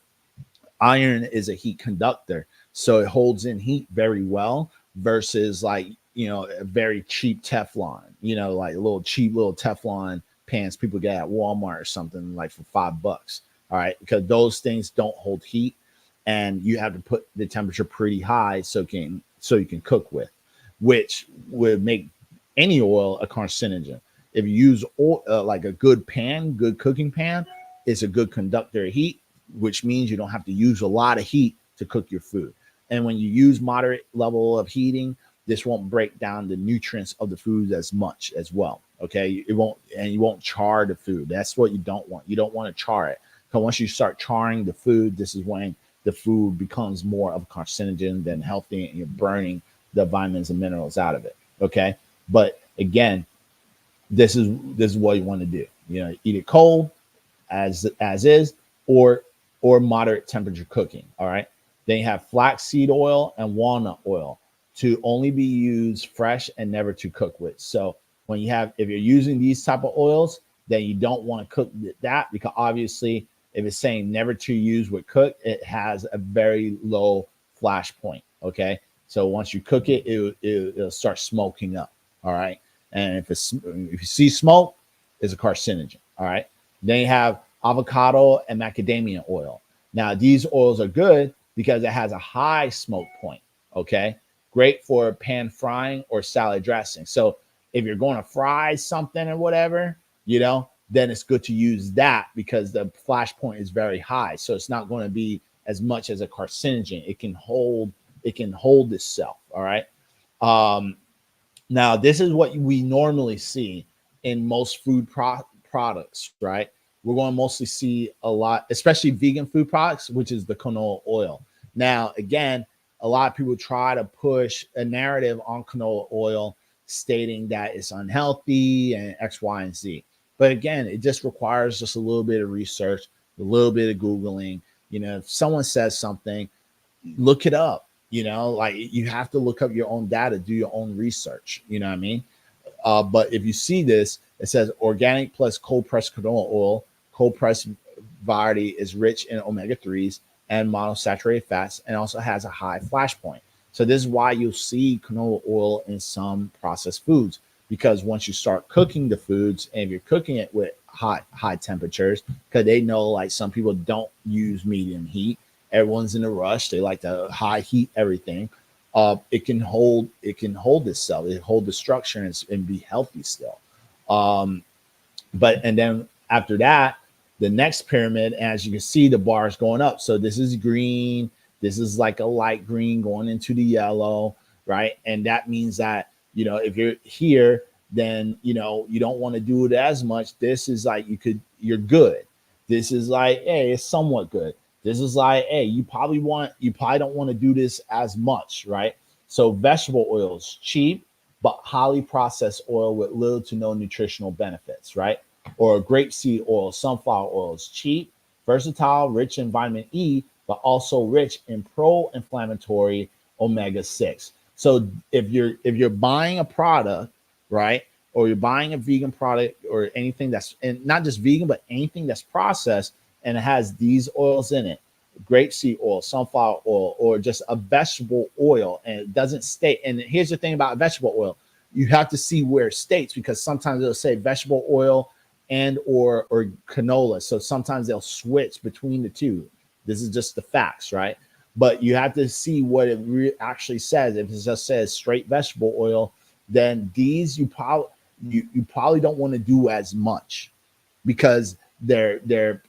iron is a heat conductor, so it holds in heat very well versus like, a very cheap Teflon, like a little cheap little Teflon pans people get at Walmart or something, like for $5. All right, because those things don't hold heat, and you have to put the temperature pretty high so you can cook with, which would make any oil a carcinogen. If you use oil, like a good cooking pan, it's a good conductor of heat, which means you don't have to use a lot of heat to cook your food. And when you use moderate level of heating, this won't break down the nutrients of the food as much as well. Okay, it won't, and you won't char the food. That's what you don't want. You don't want to char it, because once you start charring the food, this is when the food becomes more of a carcinogen than healthy, and you're burning the vitamins and minerals out of it. Okay, but again, this is what you want to do. Eat it cold as is, or moderate temperature cooking. All right. Then you have flaxseed oil and walnut oil, to only be used fresh and never to cook with. So if you're using these type of oils, then you don't want to cook that, because obviously if it's saying never to use with cook, it has a very low flash point. Okay. So once you cook it, it'll start smoking up. All right. And if you see smoke, it's a carcinogen. All right. Then you have avocado and macadamia oil. Now, these oils are good because it has a high smoke point. Okay. Great for pan frying or salad dressing. So if you're going to fry something or whatever, then it's good to use that, because the flash point is very high. So it's not going to be as much as a carcinogen. It can hold itself. All right. Now, this is what we normally see in most food products, right? We're going to mostly see a lot, especially vegan food products, which is the canola oil. Now, again, a lot of people try to push a narrative on canola oil stating that it's unhealthy and X, Y, and Z. But again, it just requires just a little bit of research, a little bit of Googling. If someone says something, look it up. Like, you have to look up your own data, do your own research. You know what I mean? But if you see this, it says organic plus cold pressed canola oil. Cold pressed variety is rich in omega-3s and monounsaturated fats, and also has a high flash point. So this is why you'll see canola oil in some processed foods, because once you start cooking the foods, and if you're cooking it with high temperatures, because they know, like, some people don't use medium heat. Everyone's in a rush. They like to high heat everything. It can hold itself. It hold the structure and be healthy still. And then after that, the next pyramid, as you can see, the bar is going up. So this is green. This is like a light green going into the yellow, right? And that means that, if you're here, then, you don't want to do it as much. This is like, you're good. This is like, hey, it's somewhat good. This is like, hey, you probably don't want to do this as much, right? So vegetable oils, cheap, but highly processed oil with little to no nutritional benefits, right? Or grapeseed oil, sunflower oils, cheap, versatile, rich in vitamin E, but also rich in pro-inflammatory omega-6. So if you're buying a product, right, or you're buying a vegan product, or anything that's, and not just vegan, but anything that's processed and it has these oils in it, grapeseed oil, sunflower oil, or just a vegetable oil, and it doesn't state. And here's the thing about vegetable oil: you have to see where it states, because sometimes it'll say vegetable oil and or canola. So sometimes they'll switch between the two. This is just the facts, right? But you have to see what it actually says. If it just says straight vegetable oil, then these you probably don't want to do as much, because they're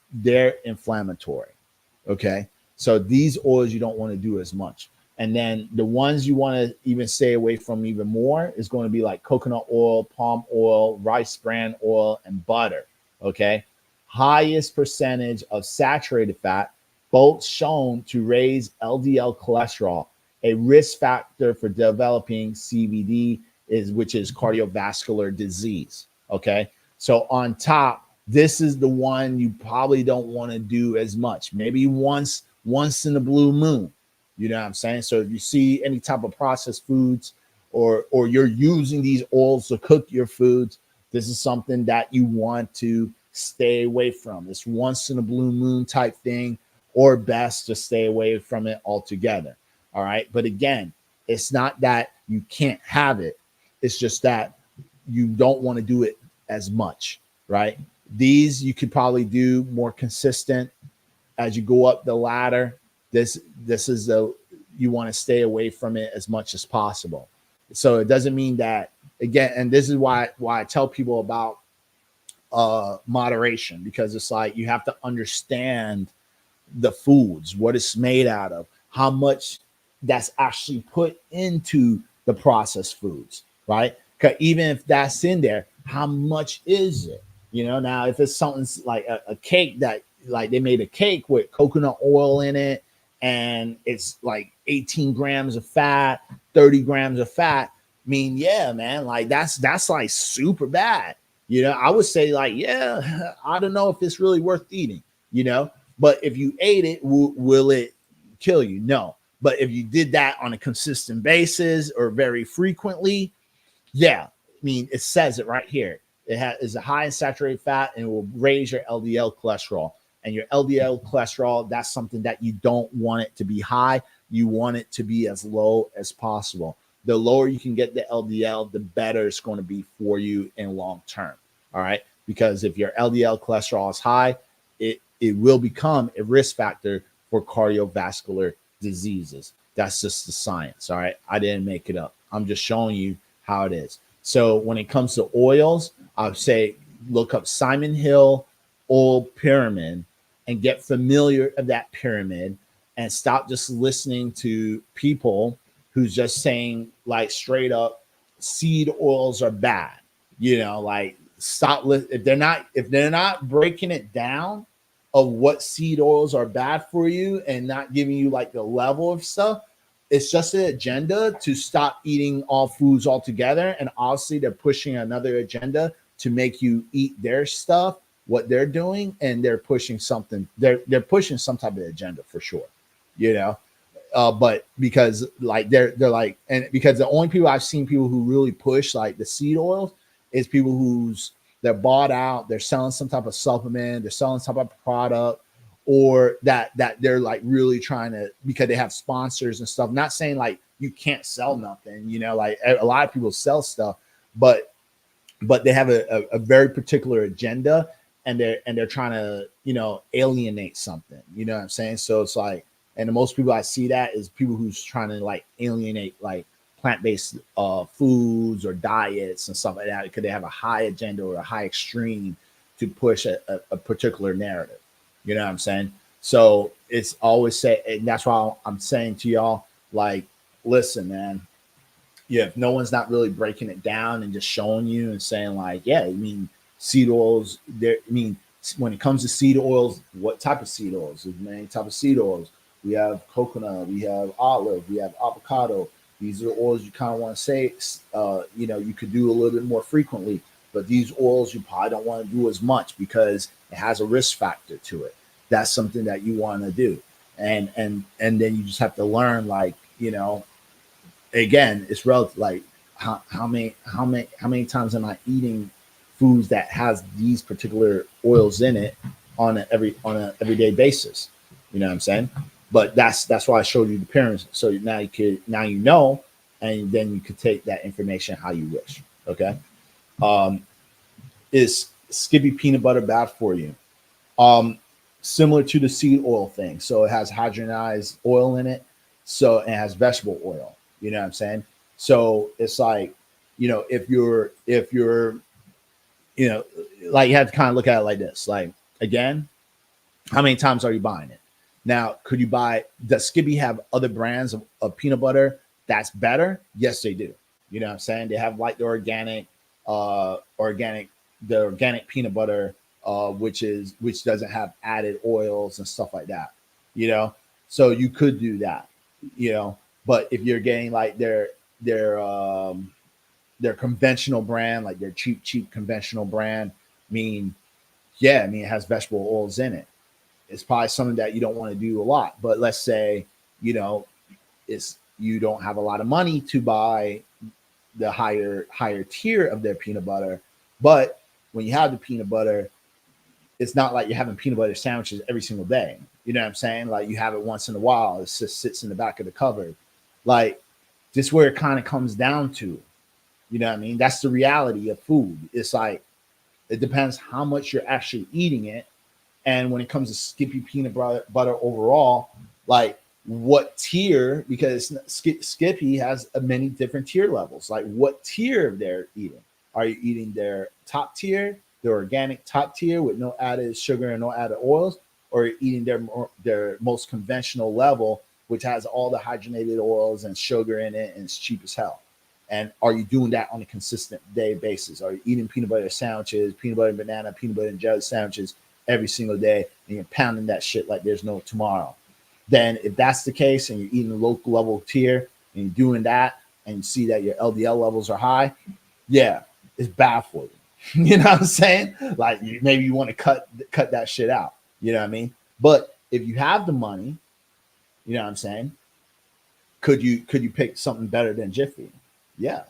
inflammatory. Okay, so these oils you don't want to do as much. And then the ones you want to even stay away from even more is going to be like coconut oil, palm oil, rice bran oil, and butter. Okay, highest percentage of saturated fat, both shown to raise LDL cholesterol, a risk factor for developing CVD, which is cardiovascular disease. Okay, so on top, this is the one you probably don't want to do as much. Maybe once in a blue moon. You know what I'm saying? So if you see any type of processed foods, or you're using these oils to cook your foods, this is something that you want to stay away from. It's once in a blue moon type thing, or best to stay away from it altogether. All right. But again, it's not that you can't have it. It's just that you don't want to do it as much, right? These you could probably do more consistent as you go up the ladder. This is the, you want to stay away from it as much as possible. So it doesn't mean that, again, and this is why I tell people about moderation, because it's like you have to understand the foods, what it's made out of, how much that's actually put into the processed foods, right? Because even if that's in there, how much is it? You know, now if it's something like a cake that, like they made a cake with coconut oil in it, and it's like 18 grams of fat, 30 grams of fat. I mean, yeah, man, like that's like super bad. You know, I would say like, yeah, I don't know if it's really worth eating, you know, but if you ate it, will it kill you? No. But if you did that on a consistent basis or very frequently, yeah, I mean, it says it right here. It is a high in saturated fat, and it will raise your LDL cholesterol. And your LDL cholesterol, that's something that you don't want it to be high. You want it to be as low as possible. The lower you can get the LDL, the better it's going to be for you in long term. All right. Because if your LDL cholesterol is high, it will become a risk factor for cardiovascular diseases. That's just the science. All right. I didn't make it up. I'm just showing you how it is. So when it comes to oils, I would say look up Simon Hill oil pyramid and get familiar of that pyramid, and stop just listening to people who's just saying like straight up seed oils are bad. You know, like stop if they're not breaking it down of what seed oils are bad for you and not giving you like the level of stuff. It's just an agenda to stop eating all foods altogether. And obviously they're pushing another agenda to make you eat their stuff, what they're doing, and they're pushing something. They're pushing some type of agenda for sure, you know. But because like they're like, and because the only people I've seen people who really push like the seed oils is people who's they're bought out, they're selling some type of supplement, they're selling some type of product, or that they're like really trying to, because they have sponsors and stuff. Not saying like you can't sell nothing, you know, like a lot of people sell stuff, but they have a very particular agenda, and they're trying to, you know, alienate something, you know what I'm saying? So it's like, and the most people I see that is people who's trying to like alienate like plant-based foods or diets and stuff like that, because they have a high agenda or a high extreme to push a particular narrative. You know what I'm saying? So it's always say, and that's why I'm saying to y'all, like, listen, man, yeah, if no one's not really breaking it down and just showing you and saying like, yeah, I mean, seed oils, there, I mean, when it comes to seed oils, what type of seed oils? There's many type of seed oils. We have coconut, we have olive, we have avocado. These are oils you kind of want to say, you know, you could do a little bit more frequently, but these oils you probably don't want to do as much because it has a risk factor to it. That's something that you want to do. And then you just have to learn, like, you know, again, it's relative. Like how many times am I eating foods that has these particular oils in it on an everyday basis? You know what I'm saying? But that's why I showed you the pyramids. So now you know, and then you could take that information how you wish. Okay. Is Skippy peanut butter bad for you? Similar to the seed oil thing. So it has hydrogenized oil in it. So it has vegetable oil. You know what I'm saying? So it's like, you know, if you're, you know, like you have to kind of look at it like this. Like, again, how many times are you buying it? Now, could you buy, does Skippy have other brands of peanut butter that's better? Yes, they do. You know what I'm saying? They have like the organic peanut butter, which doesn't have added oils and stuff like that, you know? So you could do that, you know, but if you're getting like their conventional brand, like their cheap conventional brand, I mean, yeah, I mean, it has vegetable oils in it. It's probably something that you don't want to do a lot. But let's say, you know, it's you don't have a lot of money to buy the higher tier of their peanut butter. But when you have the peanut butter, it's not like you're having peanut butter sandwiches every single day. You know what I'm saying? Like you have it once in a while. It just sits in the back of the cupboard. Like just where it kind of comes down to. You know what I mean? That's the reality of food. It's like it depends how much you're actually eating it. And when it comes to Skippy peanut butter overall, like what tier, because Skippy has many different tier levels. Like what tier they're eating. Are you eating their top tier, their organic top tier with no added sugar and no added oils? Or are you eating their most conventional level, which has all the hydrogenated oils and sugar in it and it's cheap as hell? And are you doing that on a consistent day basis? Are you eating peanut butter sandwiches, peanut butter and banana, peanut butter and jelly sandwiches every single day, and you're pounding that shit like there's no tomorrow? Then if that's the case and you're eating the local level tier and you're doing that and you see that your LDL levels are high, yeah, it's bad for you. You know what I'm saying? Like maybe you want to cut that shit out. You know what I mean? But if you have the money, you know what I'm saying? Could you pick something better than Jiffy? Yeah.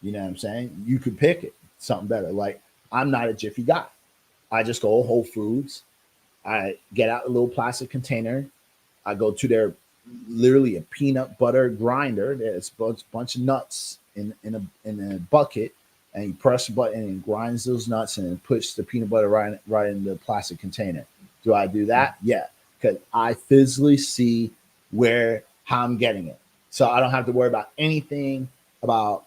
You know what I'm saying? You could pick it something better. Like I'm not a Jiffy guy. I just go Whole Foods. I get out a little plastic container. I go to their literally a peanut butter grinder. There's a bunch of nuts in a bucket, and you press the button and it grinds those nuts and it puts the peanut butter right in the plastic container. Do I do that? Yeah, because I physically see how I'm getting it, so I don't have to worry about anything about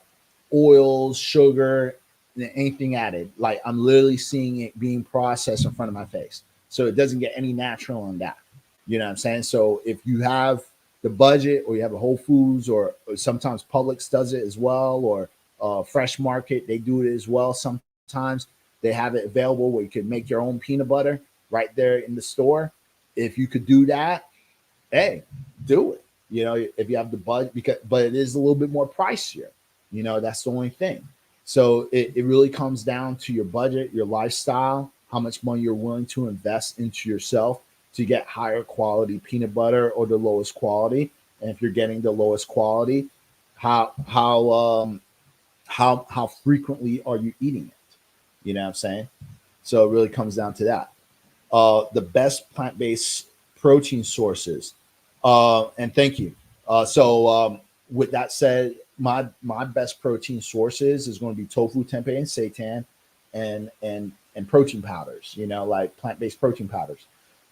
oils, sugar, anything added. Like I'm literally seeing it being processed in front of my face, so it doesn't get any natural in that. You know what I'm saying? So if you have the budget, or you have a Whole Foods, or sometimes Publix does it as well, or Fresh Market, they do it as well. Sometimes they have it available where you can make your own peanut butter right there in the store. If you could do that, hey, do it. You know, if you have the budget, but it is a little bit more pricier. You know, that's the only thing. So it really comes down to your budget, your lifestyle, how much money you're willing to invest into yourself to get higher quality peanut butter or the lowest quality. And if you're getting the lowest quality, how frequently are you eating it? You know what I'm saying? So it really comes down to that. The best plant-based protein sources. And thank you. With that said, my best protein sources is going to be tofu, tempeh, and seitan, and protein powders. You know, like plant-based protein powders.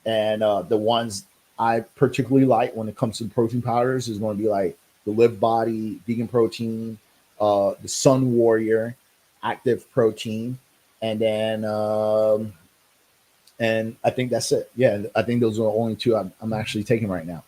And the ones I particularly like when it comes to protein powders is going to be like the Live Body vegan protein, the Sun Warrior active protein, and then and I think that's it. Yeah, I think those are the only two I'm actually taking right now.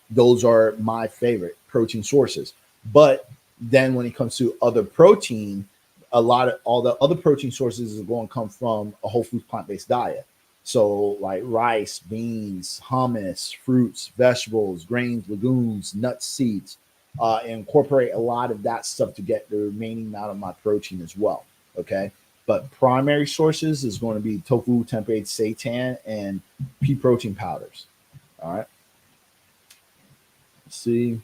Those are my favorite protein sources. But then when it comes to other protein, all the other protein sources are going to come from a whole foods plant-based diet. So like rice, beans, hummus, fruits, vegetables, grains, legumes, nuts, seeds. Incorporate a lot of that stuff to get the remaining amount of my protein as well. Okay. But primary sources is going to be tofu, tempeh, seitan, and pea protein powders. All right. Let's see.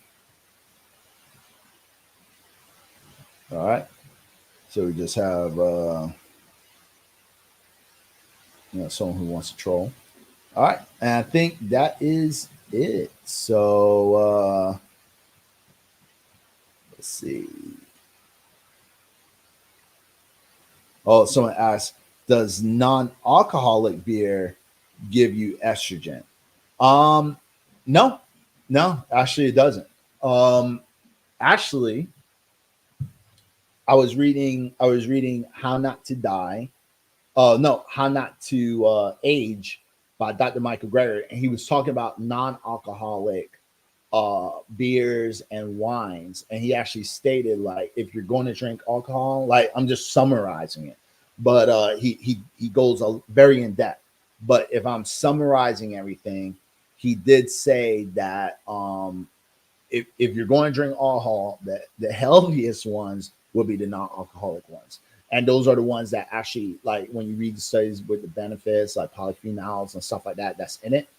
All right. So we just have someone who wants to troll. All right. And I think that is it. So let's see. Oh, someone asked, does non-alcoholic beer give you estrogen? Um, no, no, actually it doesn't. Um, actually, I was reading How Not to Die. No, How Not to Age by Dr. Michael Greger, and he was talking about non-alcoholic beers and wines, and he actually stated like if you're going to drink alcohol, like I'm just summarizing it, but he goes very in depth. But if I'm summarizing everything, he did say that if you're going to drink alcohol, that the healthiest ones will be the non-alcoholic ones. And those are the ones that actually, like when you read the studies with the benefits, like polyphenols and stuff like that, that's in it.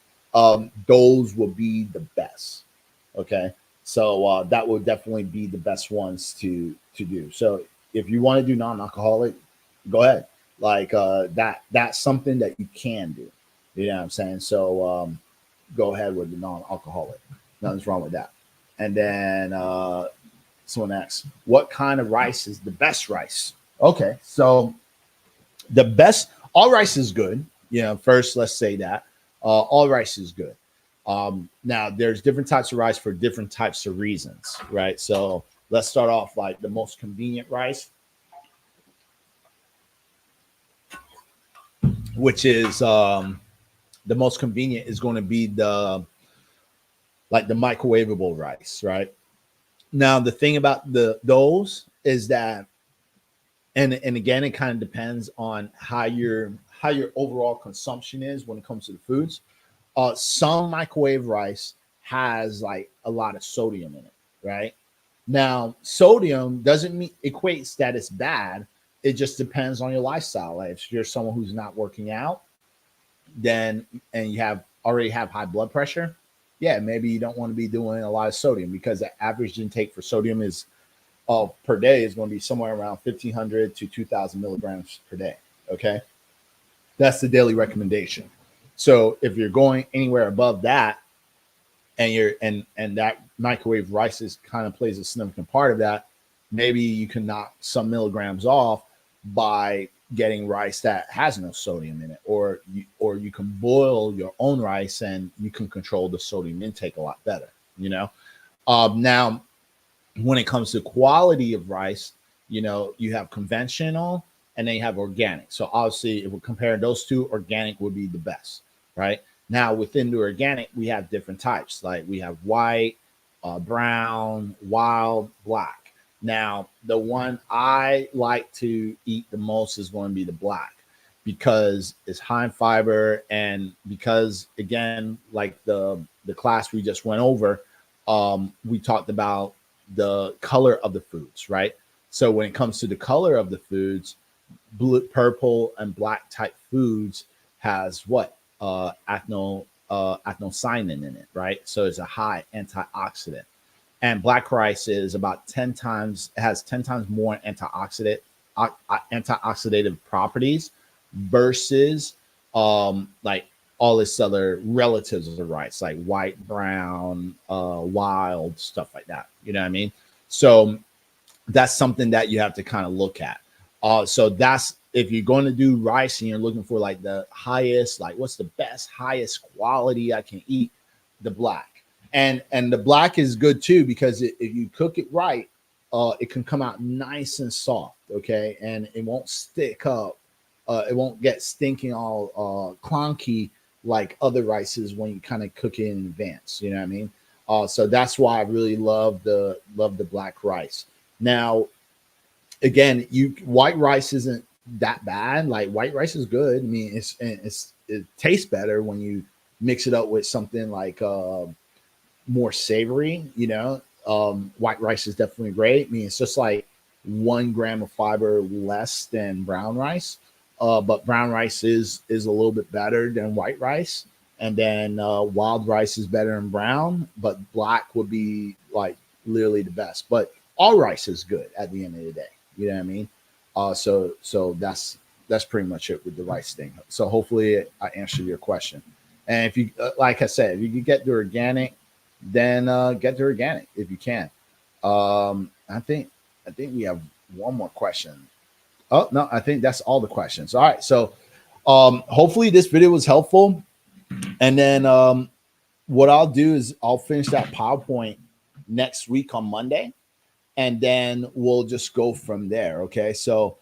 Those will be the best. Okay. So that will definitely be the best ones to do. So if you want to do non-alcoholic, go ahead. Like that's something that you can do. You know what I'm saying? So go ahead with the non-alcoholic. Nothing's wrong with that. And then someone asks, what kind of rice is the best rice? Okay, so the best, all rice is good. You know, first let's say that all rice is good. Now there's different types of rice for different types of reasons, right? So let's start off like the most convenient rice, which is the most convenient is going to be the like the microwavable rice, right? Now the thing about those is that, and again, it kind of depends on how your overall consumption is when it comes to the foods. Some microwave rice has like a lot of sodium in it, right? Now, sodium doesn't mean equates that it's bad. It just depends on your lifestyle. Like if you're someone who's not working out, then and you already have high blood pressure, yeah, maybe you don't want to be doing a lot of sodium, because the average intake for sodium is per day is going to be somewhere around 1,500 to 2,000 milligrams per day. Okay, that's the daily recommendation. So if you're going anywhere above that, and that microwave rice is kind of plays a significant part of that, maybe you can knock some milligrams off by getting rice that has no sodium in it, or you can boil your own rice and you can control the sodium intake a lot better. You know, now when it comes to quality of rice, you know, you have conventional and then you have organic. So obviously, if we compare those two, organic would be the best, right? Now within the organic, we have different types. Like we have white, brown, wild, black. Now, the one I like to eat the most is going to be the black, because it's high in fiber, and because again, like the class we just went over, we talked about the color of the foods, right? So when it comes to the color of the foods, blue, purple, and black type foods has what acnocyanin in it, right? So it's a high antioxidant. And black rice is about 10 times, has 10 times more antioxidant antioxidative properties versus like all this other relatives of the rice, like white, brown, wild, stuff like that. You know what I mean? So that's something that you have to kind of look at. So that's, if you're going to do rice and you're looking for like the highest, like what's the best, highest quality I can eat, the black. And the black is good too, because if you cook it right, it can come out nice and soft, okay? And it won't stick up. It won't get stinking all clunky like other rices when you kind of cook it in advance. You know what I mean? So that's why I really love the black rice. Now, again, white rice isn't that bad. Like white rice is good. I mean, it tastes better when you mix it up with something like more savory. You know, white rice is definitely great. I mean, it's just like 1 gram of fiber less than brown rice. But brown rice is a little bit better than white rice. And then wild rice is better than brown, but black would be like literally the best. But all rice is good at the end of the day. You know what I mean? So that's pretty much it with the rice thing. So hopefully I answered your question. And if you, like I said, if you can get the organic, then get the organic if you can. I think we have one more question. Oh no, I think that's all the questions. All right, so hopefully this video was helpful. And then what I'll do is I'll finish that PowerPoint next week on Monday, and then we'll just go from there. Okay, so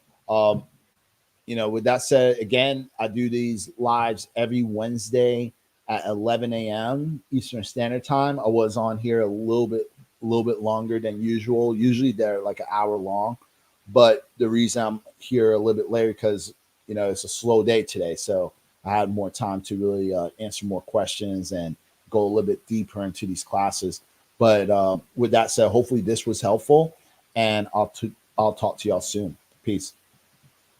you know, with that said, again, I do these lives every Wednesday at 11 a.m. Eastern Standard Time. I was on here a little bit longer than usual. Usually they're like an hour long, but the reason I'm here a little bit later because, you know, it's a slow day today, so I had more time to really answer more questions and go a little bit deeper into these classes. But with that said, hopefully this was helpful, and I'll talk to y'all soon. Peace.